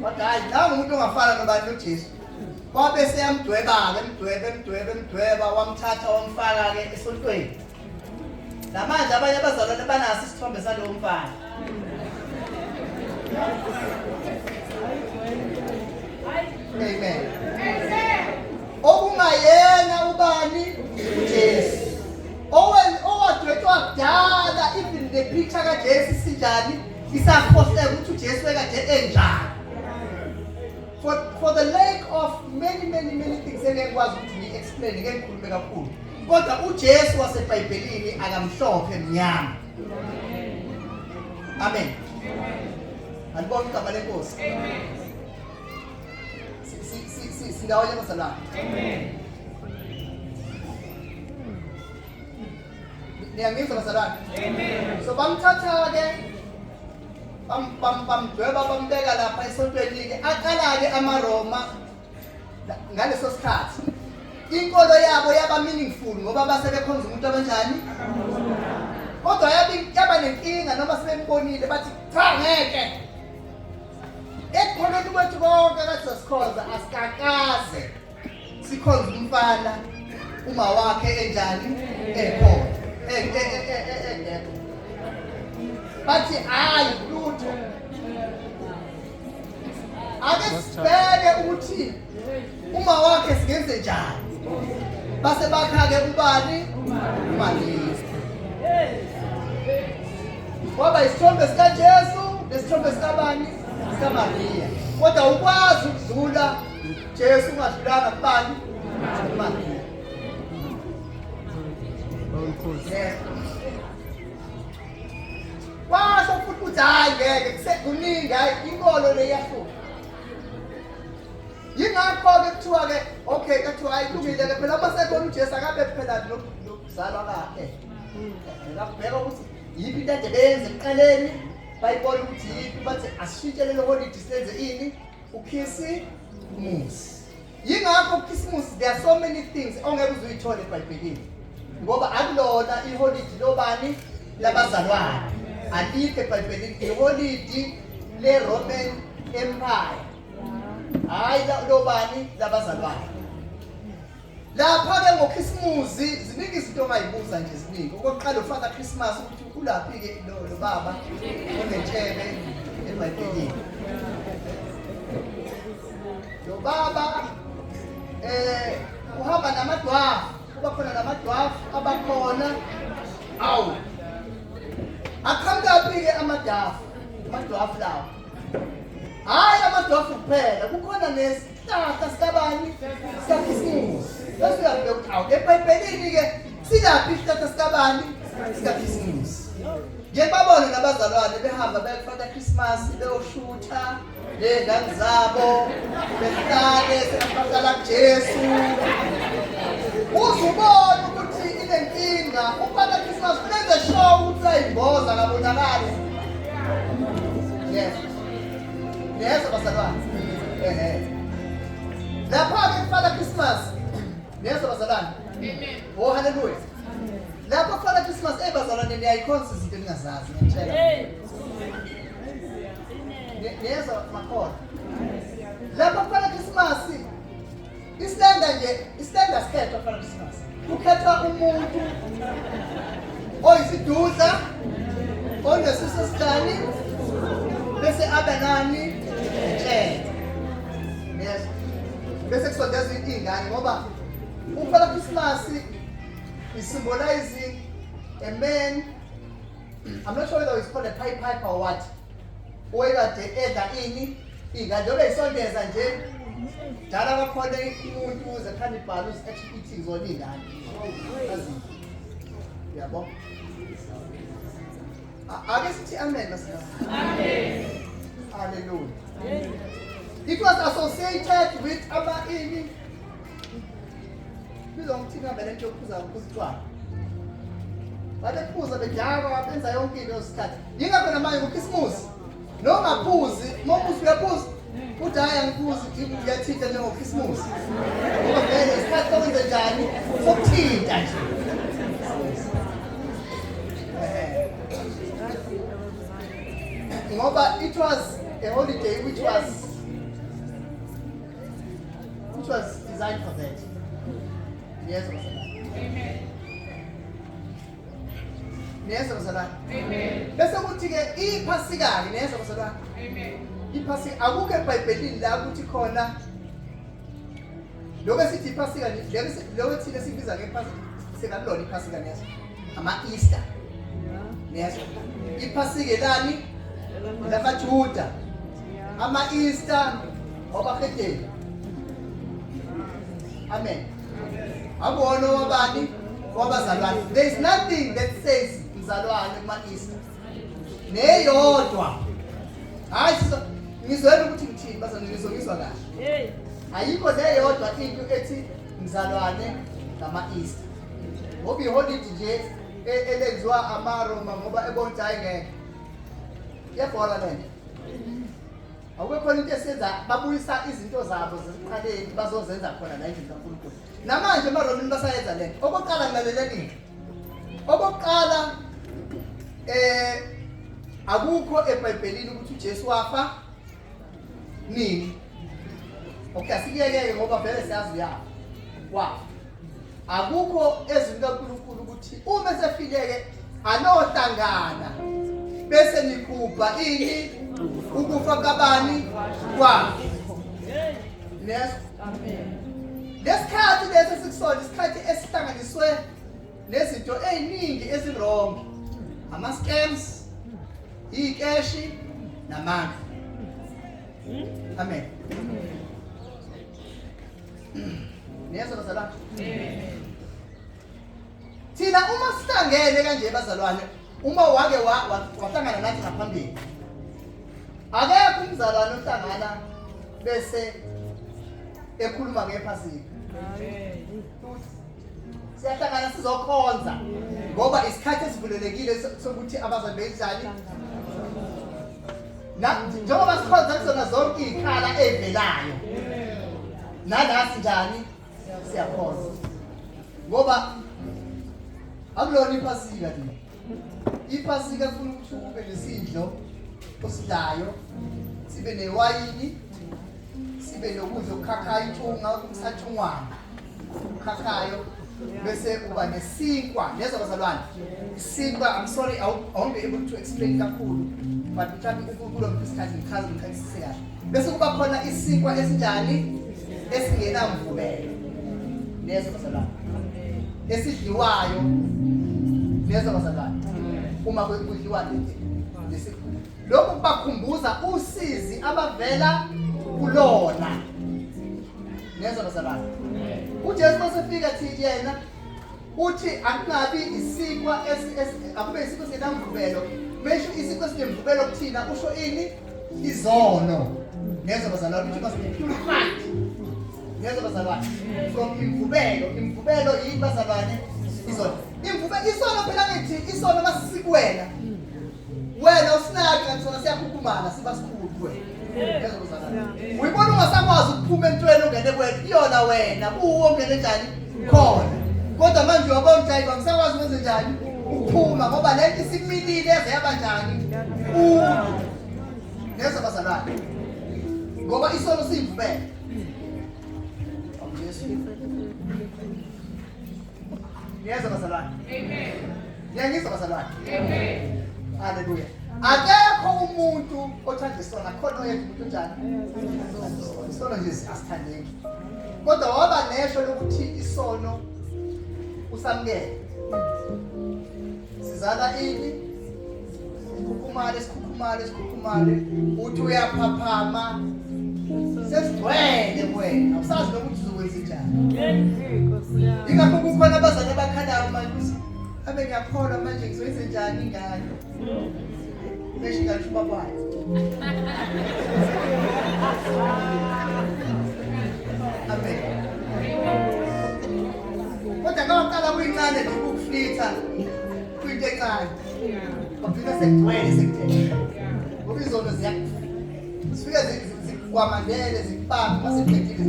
wathi hayi nangu umuntu ongafana nobani noJesu wabe seyamdweba-ke emdweba wamthatha wamfaka-ke esontweni namanje abanye abazalwane banaso isithombe salowo mfana amen okungayena ubani uJesu owadwetshwa kudala even the picture kaJesu sinjani isakhoseka ukuthi uJesu ekade enjani for the lack of many things engekwazi ukuthi ngi-explain ngeke ngikhulume kakhulu kodwa uJesu waseBhayibhelini akamhlophe mnyama amen alibona igama lenkosi singawonye bazalwane amen niyangizwa bazalwane amen so bamthatha-ke bamdweba bambeka lapha esontweni-ke aqala-ke amaRoma ngaleso sikhathi inkolo yabo yaba meaningful ngoba basebekhonza umuntu abanjani kodwa yaba nenkinga noma sebembonile bathi cha ngeke ekukhoneni kwethu konke kathi sasikhonza asikakaze sikhonza umfana uma wakhe enjani ekhona bathi hayi lutho ake sibheke ukuthi uma wakhe singenze njani base bakha-ke ubani uMariya kwaba isithombe sikaJesu nesithombe sikabani sikaMariya kodwa ukwazi ukudlula Jesu ungadlulanga kubani uMariya washo futhi ukuthi hayi ngeke kuningi hayi inkolo le iyahluka yingakho-ke kuthiwa-ke okay kathiwa hayi kulungile-ke phela uma sekhona uJesu akabe phela nokuzalwa kakhe ngakubheka ukuthi yiphi into ade beyenze ekuqaleni bayibona ukuthi yiphi bathi asishintshe lelo holide silenze ini ukhisimusi yingakho ukhisimusi there are so many things ongeke uze uyithole eBhayibhelini ngoba akulona iholide lobani labazalwane alikho eBhayibhelini iholide le-Roman Empire hayi lobani labazalwane lapha-ke ngokhisimusi ziningi izinto ongayibuza nje ziningi okokuqala uFather Christmas ukuthi ulaphi-ke lo baba onentshebe eBhayibhelini lo baba uhamba namadwafu kuba khona namadwafu abakhona awu aqhamukaphi-ke amadwafu lawo hayi amadwafu kuphela kukhona nesihlahla sikabani sikakhisimusi bese uyabheka ukuthi awu eBhayibhelini-ke silaphi isihlahla sikabani sikakhisimusi nje babone nabazalwane behamba beyoFather Christmas beyoshutha ley'ngane zabo behlale sebaqala kuJesu uzubona ukuthi inenkinga uFather Christmas kulenze show ukuthi uyayimboza ngabonakala yes bazalwane lapha-ke kuFather Christmas yes bazalwane amen oh hallelujah lapho kuFather Christmas bazalwane niyayikhonza izinto eningazazi ngiyatshela niyezwa makhona lapho kuFather Christmas isilenda sikhethwa kuFather Christmas kukhethwa umuntu oyisidudla onesiso esinjani bese abe nani etshele yes bese kusondeza iy'ngane ngoba uFather Christmas is symbolizing a man. I'm not sure whether it's called a Pied Piper or what oyekade edla ini ingane njengoba yisondeza nje Dala bakhona umuntu uzakhanda ibhala eating zona ingane. Yabo. Ake sithi amen masina. Amen. Hallelujah. It was associated with ama-ini. Bizongithina vele nje ukuphuza ukuzitshwala. Batephuza bejaka benza yonke into yesikhathi. Yingaphi namanje ngoKhisimusi? Nongaphuzi, momusi uyaphuza. Uthi hayi angiphuzi, uyathinta njengoKhisimusi. Ngoba vele isikhathi sokwenza njani? Sokuthinta nje. Ngoba it was a holiday which was designed for that. Yes, amen. Yes, amen. Bese kuthi ke iPhasika ke yes, amen. iPhasika akukho eBhayibhelini la ukuthi khona lokho sithi iPhasika lokho thina sibiza ngePhasika sekalona iPhasika neso ama-Easter. Yes. iPhasika lani lamaJuda. Ama-Easter obakhethe. Amen. Abona wabani wabazalwane. There is nothing that says mzalwane kuma-Easter. Neyodwa. Hayi ngizwela ukuthi ngithini bazongizwa kahle. Ayikho neyodwa into ethi mzalwane ngama-Easter. Ngoba iholiday nje elenziwa amaRoma ngoba ebonta ayengeke. Yabona lento. Awukho into esenza babuyisa izinto zabo zesiqaleni bazozenza khona la endlini kaNkulunkulu. Namanje amaRomani basayenza lento. Okokuqala ngilaleleni. Okokuqala akukho eBhayibhelini ukuthi uJesu wafa nini. Okay, asikiyeke ngoba vele siyazi uyafa. Wafa. Akukho ezwini kaNkulunkulu ukuthi uma sefileke anohlangana bese nikhupha ini ukufa kabani kwakhe. Yes. Amen. Lesikhathi lesi sikusona isikhathi esihlanganiswe nezinto eziningi ezirong. Ama-scams, ikeshi namanga. Amen. Niyezwa bazalwane? Amen. Thina uma sihlangene kanje bazalwane, uma wake wahlangana nathi ngaphambili. Akekho umzalwane ohlangana bese ekhuluma ngePhasika. Amen. Siyahlangana sizokhonza ngoba isikhathi esivulelekile sokuthi abazali benjani. Njengoba sikhonza kuzona zonke izikhala ezivelayo. Nalasi njani siyakhonza. Ngoba akulona iPhasika lina. iPhasika kufuna ukuthi ube nesidlo osidlayo, sibe newayini, sibe nokudla okukhakhayo intunga okusathungwana. Khakhayo bese uba nesinkwa. Nezwa bazalwane. Isinkwa, I'm sorry I won't be able to explain kakhulu, but mhlawumbe ukulo isikhathi ngichazisise kahle. Bese kuba khona isinkwa esinjani esingena mvubelo. Nezwa bazalwane. Esidliwayo. Nezwa bazalwane. Uma kudliwa lesikhathi. Lokhu kubakhumbuza usizi abavela kulona. Nezwa bazalwane. uJesu masefika thi yena uthi akungabi isikwa akube isikwa sekamvubelo. Mesho isikwa sinemvubelo kuthina usho ini? Izono. Nezwa bazalwane ukuthi basipurified. Nezwa bazalwane. From imvubelo yini bazalwane? Izono. Imvubelo isono phela ngithi isono masisikwena. Wena usinaki ngathona siyakhukhumana siba sikhulu kuwe. Nezwa bazalwane. Uyibona ungasakwazi ukuphuma entweni ongene kwethu iyona wena kuwo ongene njani khona. Kodwa manje uyabona ukuthi hayi ngisakwazi ukwenza njani ukuphuma ngoba lento isimilile eze yaba njani. Nezwa bazalwane. Ngoba isono simvubelo. Nezwa bazalwane. Amen. Ngiyangizwa bazalwane. Amen. Hallelujah. Akekho umuntu othanda isono, khona oyedwa umuntu njani? Isono nje asithandeki. Kodwa waba nesho lokuthi isono usamukele. Sizala ini? Sikhukhumale, uthi uyaphaphama, Sesigcwele wena. Awusazi nokuthi uzokwenza njani. Ingakho kukhona abazali abakhalayo manje ukuthi abe ngiyakholwa manje ngizoyenza njani ingane. Besho kanti babayi. Amen. Kodwa ngaqala kuyincane nje ukuflitha kwinto encane. Kodwa sekugcwele sekuthe. Ngoba izono zifika zikwamandele zikubamba maseqedile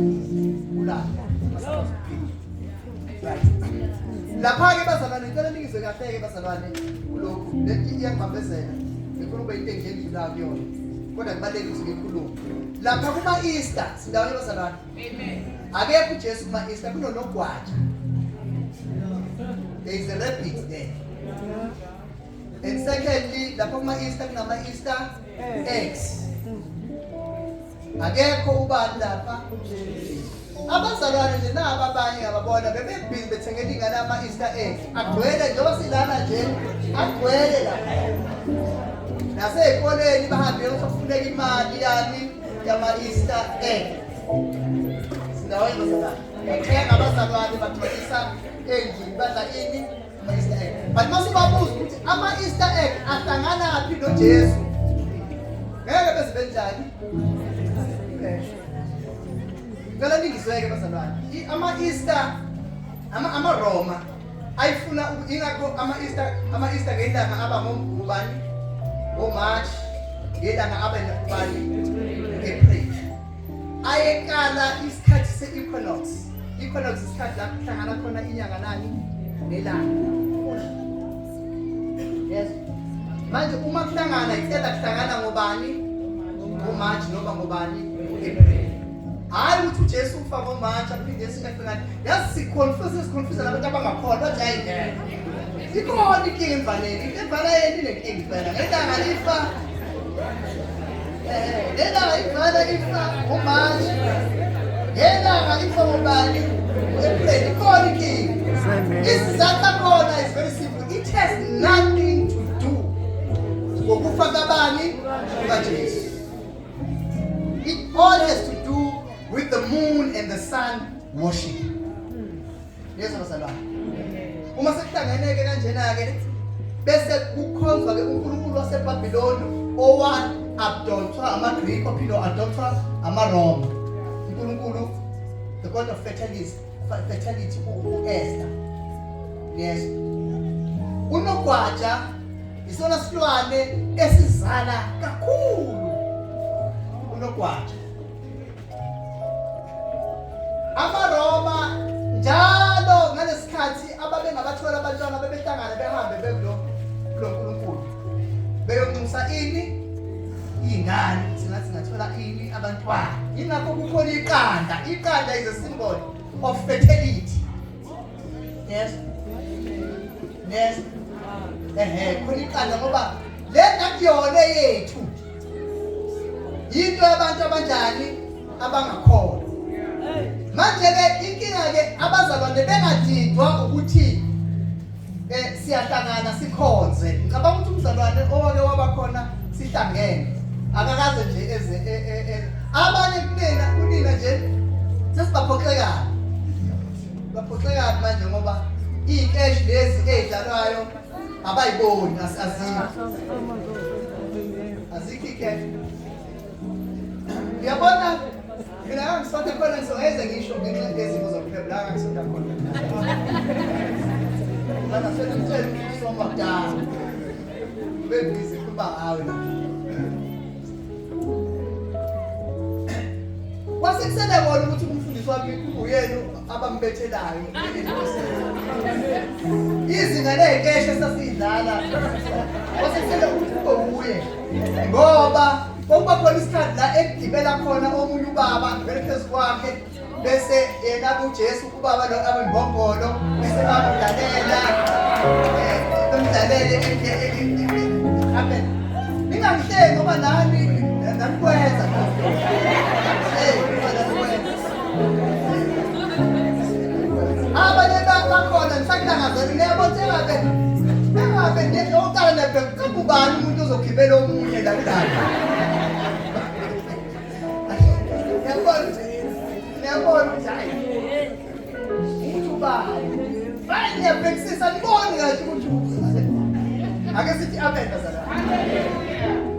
ulapha. Lapha-ke bazalwane ngicela ningizwe kahle-ke bazalwane kulokhu lento iyangibambezela ngikhuluma into engiyendlulayo kuyona kodwa kubalulekile ukuthi ngikhulume lapha kuma-Easter sindawonye bazalwane akekho uJesu kuma-Easter kunonogwaja. There is a rabbit there. And secondly lapha kuma-Easter kunama-Easter eggs. Akekho ubani lapha. Abazalwane nje nabo abanye ababona bebebhizi bethengela ingane ama-Easter eggs. Agcwele njengoba silana nje agcwele lapha. Nasey'koleni bahambe kufuneka imali yani yama-Easter egg. Sindawonye bazalwane. Bathenga abazalwane bagcwalisa endlini badla ini ama-Easter egg. But masibabuza ukuthi ama-Easter egg ahlanganaphi noJesu? Ngeke beze benjani? Ngala ningizweke bazalwane. Ama-Easter ama-Roma ayifuna ingakho ama-Easter ngelanga aba ngobani? Ngo-March ngelanga aba ngobani? April. Ayekala isikhathi se-equinox. Equinox isikhathi lapho kuhlangana khona inyanga nani? Nelanga. Yes. Manje uma kuhlangana icela kuhlangana ngobani? Ngo-March noma ngobani? April. Hayi ukuthi uJesu ufa ngo-March aphinde singafingani. Yazi sikonfuse nabantu abangakholwa bathi hayi ngeke. Ikhona inkinga emvaleni. Imvala yeni le nkinga impela. Ngelanga lifa. Ngelanga imvala ifa ngo-March. Ngelanga ifa ngobani? April. Ikhona inkinga. Isizathu sakhona is very simple. It has nothing to do ngokufa kabani kukaJesu. It all has to do with the moon and the sun worship. Yes, bazalwane. Uma sekuhlangeneke kanjena-ke bese kukhonzwa ke uNkulunkulu waseBhabhiloni owa-adoptwa amaGreek ophinde adoptwa amaRoma. uNkulunkulu, the god of fertility u-Esther. Yes. Unogwaja isona silwane esizala kakhulu. Unogwaja. AmaRoma njalo ngalesikhathi ababengabathola abantwana bebehlangana behambe bekulo uNkulunkulu beyonxusa ini ingane singathi ngathola ini abantwana. Ingakho kukhona iqanda is a symbol of fertility. Yes. Yes. Khona iqanda ngoba lena kuyona yethu into yabantu abanjani abangakholwa. Manje-ke inkinga-ke abazalwane bengadidwa ukuthi siyahlangana sikhonze. Ngicabanga ukuthi umzalwane owake wabakhona sihlangene akakaze nje abanye kunina nje sesibaphoxekana. Baphoxekana manje ngoba iy'nkeshi lezi ey'dlalwayo abayiboni azikho ikeshi. Ngiyabona mina ngangisonto khona ngizongeze ngisho ngenxa yezimo zokuphela la ngisonto khona. Mana senimtshela ukuthi soma kudala. Bebhizi kuba ngawe la. Kwasekusele bona ukuthi umfundisi wami uyena abambethelayo. Izinga ley'nkeshi esasiyidlala kwasekusele ukuthi kube uye ngoba ukuba khona isikhathi la ekugibela khona omunye ubaba ngibele phezu kwakhe bese yena kuJesu ubaba lo abembombolo bese bamdlalela bemdlalele amen. Ningangihleki ngoba nani nanikwenza abanye bakhona ngisakulangazela ngiyabona engabe ngiyoqala nebheka ubani umuntu ozogibela omunye la kudala. niyabhekisisa nibone kahle ukuthi ake sithi amen bazalwane.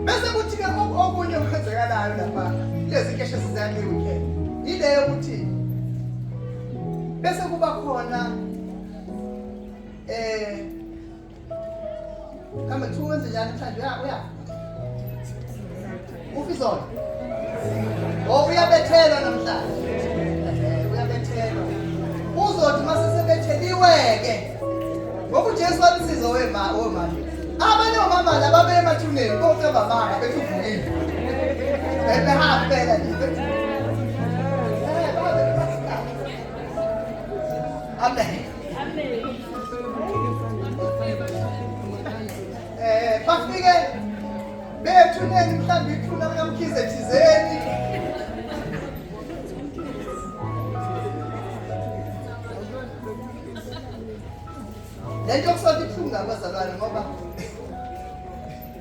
Bese kuthi ke okunye okwenzekalayo lapha lezi nkeshe sizani weekend ile yokuthi bese kuba khona kama tuwenze njani mthandi uya ufizona uyabethelwa namhlanje uyabethelwa uzothi masesebetheliweke ngoba uJesu wathi sizowema omama abanye omama laba bemathuneni konke bamanga bethuvukile behambe phela nje amen bafike bethuneni mhlawumbe ithuna likamkhize thizeni lento kusothi ibuhlungu abazalwane ngoba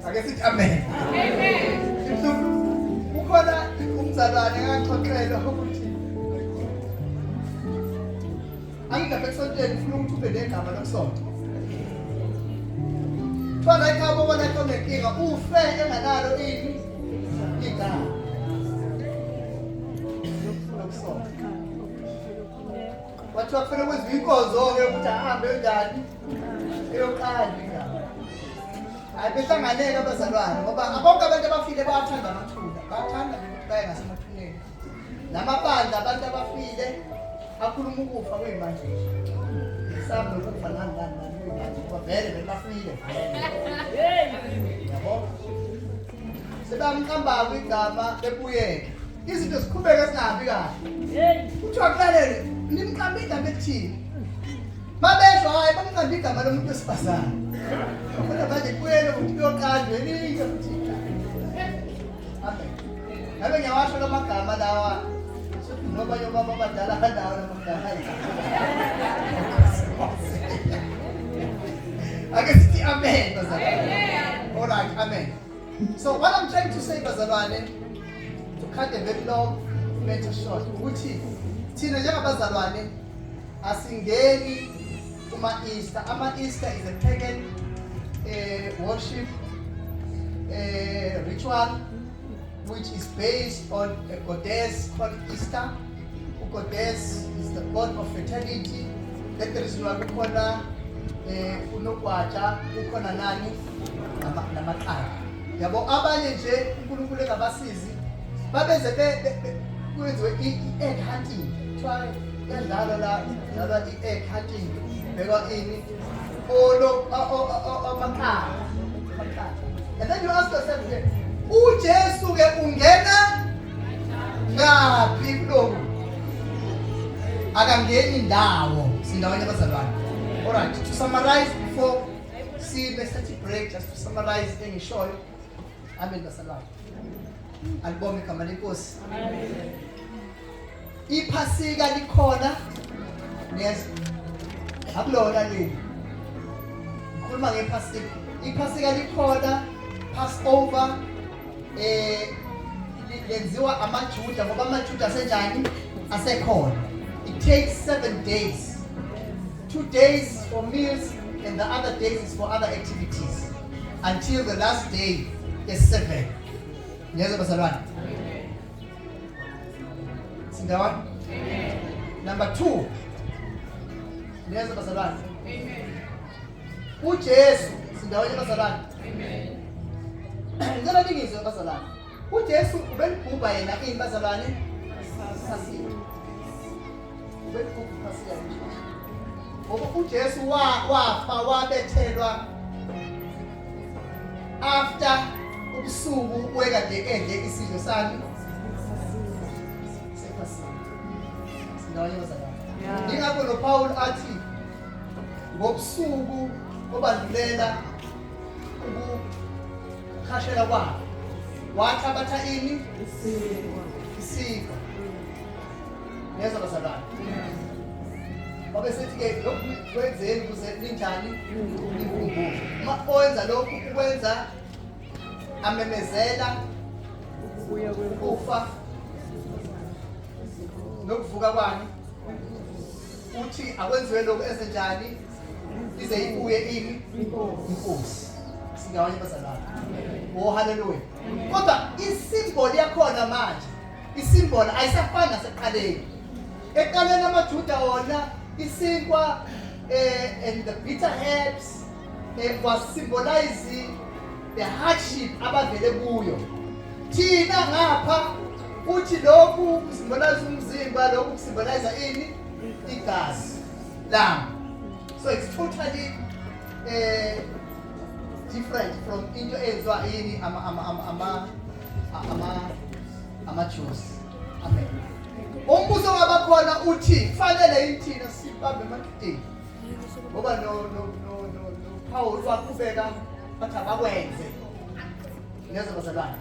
ake sithi amen ukhona umzalwane engaxoxelwa ukuthi angingaphe esontweni ufuna ukuthi ube negama lokusonto fana ikhabo bona konenkinga ufe enganalo ini igama lokusonto wathi wafuna ukwenza inkozo-ke ukuthi ahambe njani eyoqala ingaba hayi behlanganeke abazalwane ngoba bonke abantu abafile bayathanda amathuna bayathanda ukuthi baye ngasemathuneni namabandla abantu abafile akhuluma ukufa kwey'manje isami nokufa nani kwey'manje ngoba vele bebafile yabo sebamqambako igama bebuyeke izinto ziqhubeke zingahambi kahle kuthiwa kulalele nimqambe igama ekuthini babeshwa hayi bamqambe igama lomuntu wesifazane kodwa manje kuyele ukuthi kuyoqanjwa elinye futhi amen ngabe ngiyawasho lamagama lawa nobanye obaba abadala balawo lamagama ake sithi amen bazalwane. All right, amen. So what I'm trying to say bazalwane, to cut a very long matter short, ukuthi thina njengabazalwane asingeni kuma-Easter. Ama-Easter is a pagan worship ritual which is based on a goddess called Easter. Goddess is the god of fertility. That there is no kukhona unogwaja kukhona nani namakhala. Yabo abanye nje uNkulunkulu engabasizi babeze kwenziwe i-egg hunting. Try yadlala la yadlala i-egg hunting. Beka ini amakhala. And then you ask yourself here, uJesu ke ungena ngaphi kulo? Akangeni indawo sindawonye abazalwane. All right, to summarize before see let's take a break just to summarize engishoyo. Amen bazalwane. Alibonge igama lenkosi. Amen. Iphasika likhona yes. Akulona leli. Ngikhuluma ngephasika. Iphasika likhona Passover lenziwa amaJuda ngoba amaJuda asenjani asekhona. It takes 7 days. 2 days for meals and the other days is for other activities until the last day is 7. Yes, bazalwane. Sindawana? Number 2. Yes, bazalwane. uJesu sindawana bazalwane. Ngicela ngizwe bazalwane. uJesu ubelibhuba yena ini bazalwane? Sasini. Ubelibhuba phasiyana. Ngoba uJesu wafa wabethelwa after ubusuku wekade edle isidlo sami sephasini. Sindawana bazalwane. Ingakho lo Paul athi ngobusuku obandulela ukukhashela kwabo wathabatha ini isiko neza bazalwane. Babe sethi ke lokhu kwenzeni ukuze linjani likhumbuke. Owenza lokhu ukwenza amemezela ukufa nokuvuka kwani uthi akwenziwe lokho esenjani ize ibuye ini inkosi. Singawanye bazalwane. Oh haleluya. Kodwa isimboli yakhona manje, isimboli ayisafani nasekuqaleni. Ekuqaleni amaJuda wona isinkwa and the bitter herbs was symbolizing the hardship abavele kuyo. Thina ngapha uthi lokhu symbolize umzimba, lokhu symbolize ini igazi lami. So it's totally different from into ezwa ini ama Jews. Amen. Umbuzo wabakhona uthi kufanele thina sibambe emaketeni. Ngoba no Paul waqhubeka bathi abakwenze. Neza bazalwane.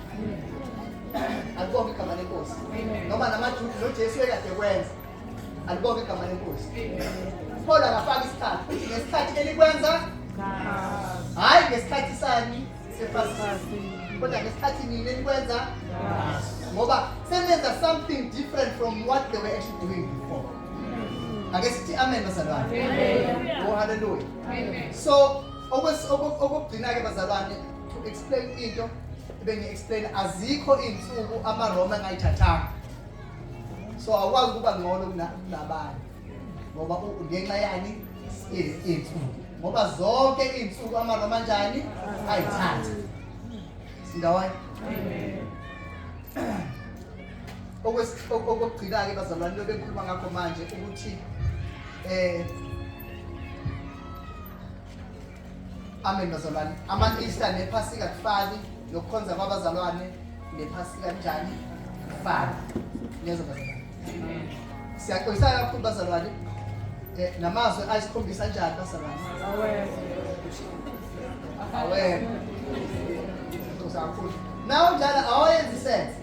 Alibonke igama lenkosi. Noma namaJuda noJesu ekade kwenza. Alibonke igama lenkosi. Paul akafaka isikhathi. Uthi ngesikhathi elikwenza hayi ngesikhathi sani sefasting. Kodwa ngesikhathi nini elikwenza ngoba senza something different from what they were actually doing before. Ake sithi amen bazalwane. Amen. Oh hallelujah. Amen. So okugcina ke bazalwane to explain into bengi-explain azikho insuku amaRoma angayithathanga. So awukwazi ukuba ngcono kunabanye ngoba ngenxa yani insuku ngoba zonke insuku amaRoma njani ayithatha. Sindawani? Amen. Okugcina ke bazalwane lo bekhuluma ngakho manje ukuthi amen bazalwane ama-Easter nePhasika kufani nokukhonza kwabazalwane nePhasika njani kufani. Neza bazalwane. Siyaxolisa kakhulu bazalwane namazwe ayisikhombisa njani bazalwane. Awe. Kusakhulu. Nawo njalo awayenzi sense.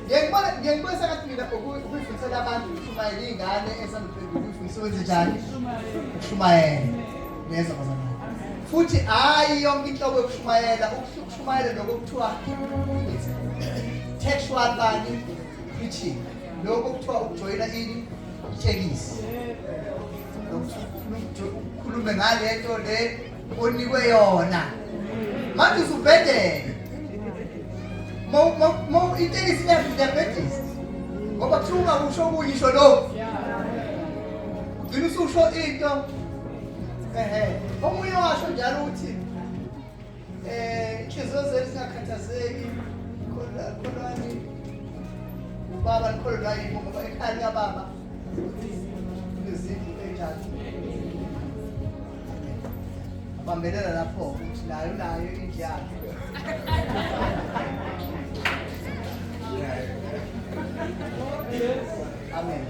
Ngiyakubona sengathi mina ukufundisela abantu ukushumayela ingane esanduphendula ukufundisa wenze njani ukushumayela. Neza bazalwane. Futhi hayi yonke inhlobo yokushumayela, ukushumayela lokuthiwa textual bani preaching. Lokho kuthiwa ukujoyina ini itekisi. Ukukhuluma ngalento le onikwe yona. Manje usubhedele. Mo itekisi diabetes. Ngoba kuthiwa usho ukuyisho lokho. Ugcina ususho into omunye washo njalo uthi inhliziyo zethu zingakhathazeki kholwani ubaba nikholwa yini ngoba ekhaya likababa izinto enjalo. Bambelela lapho ukuthi nayo indlu yakhe. Amen.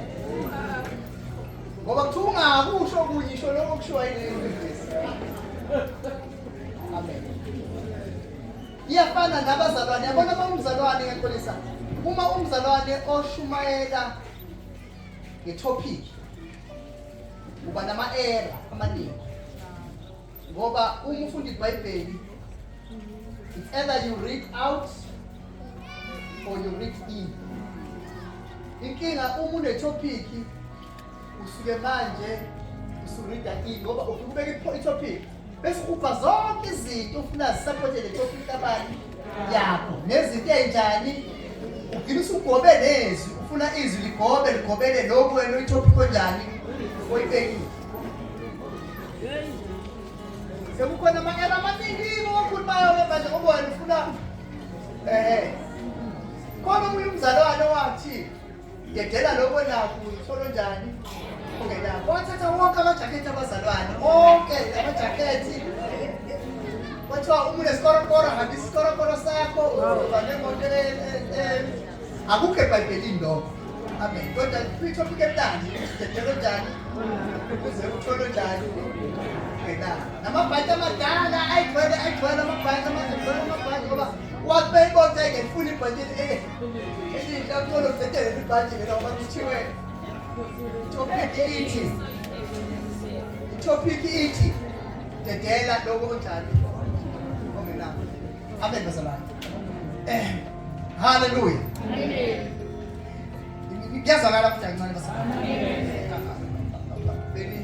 Ngoba kuthiwa ungakusho kuyisho lokho kushiwa yini. Amen. Iyafana nabazalwane. Yabona uma umzalwane ngekolisa. Uma umzalwane oshumayela ngetopic uba nama-error amaningi. Ngoba uma ufunda iBhayibheli it's either you read out or you read in. Inkinga uma unetopic usuke manje usurida in ngoba ukubeka itopic bese ubha zonke izinto ufuna zisupport le topic kabani yakho nezinto enjani ugcina usugobe nezwi ufuna izwi ligobele lokho wena itopic onjani oyibekile. Sekukhona amanyala amaningi okhulumayo manje ngoba wena ufuna khona umunye umzalwane wathi ngedela lokho nakho uyithola njani ongenako wathatha wonke amajakhethi abazalwane onke amajakhethi wathiwa umuntu esikorokoro hambisa isikorokoro sakho ubanengoto akukho eBhayibhelini lokho. Amen. Kodwa kwithopic emnandi dedelo njani ukuze uthole njani namabhanti amadala ayigcwele amabhanti ngoba wakubeyibonke ngefuna ibhanti elinhle akuthole usetele ibhanti ngoba kuthiwe itopic ithi dedela lokho njani ongenako. Amen bazalwane. Hallelujah. Amen. Ngiyazakala futhi kancane bazalwane. Beni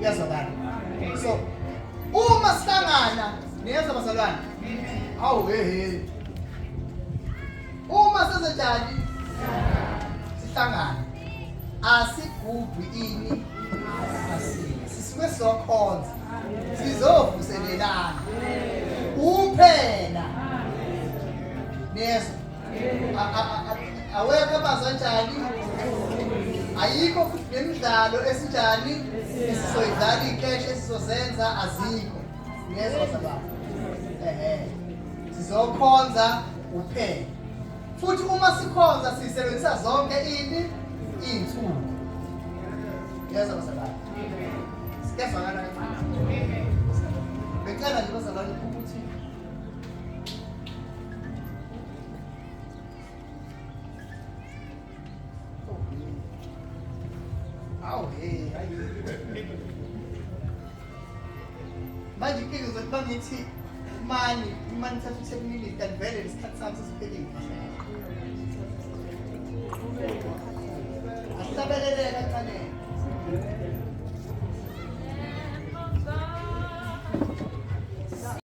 Kuyazwakala. So uma sihlangana niyezwa bazalwane. Awu he. Uma sezenjani sihlangana asigubhi ini asile. Sisuke sokhonza. Sizovuselelana. Uphela. Niyezwa. Awekho abazanjani. Ayikho futhi nemidlalo esinjani esizoyidlala ikesh esizozenza azikho. Niyezwa bazalwane. Sizokhonza uphela. Futhi uma sikhonza sisebenzisa zonke ini insuku. Yezwa bazalwane. Sikezwakala manje. Becela nje bazalwane ukuthi awu hey manje inkinga zokuthi bangithi mani thatha 10 minutes and vele lesikhathi sami sesiphelile.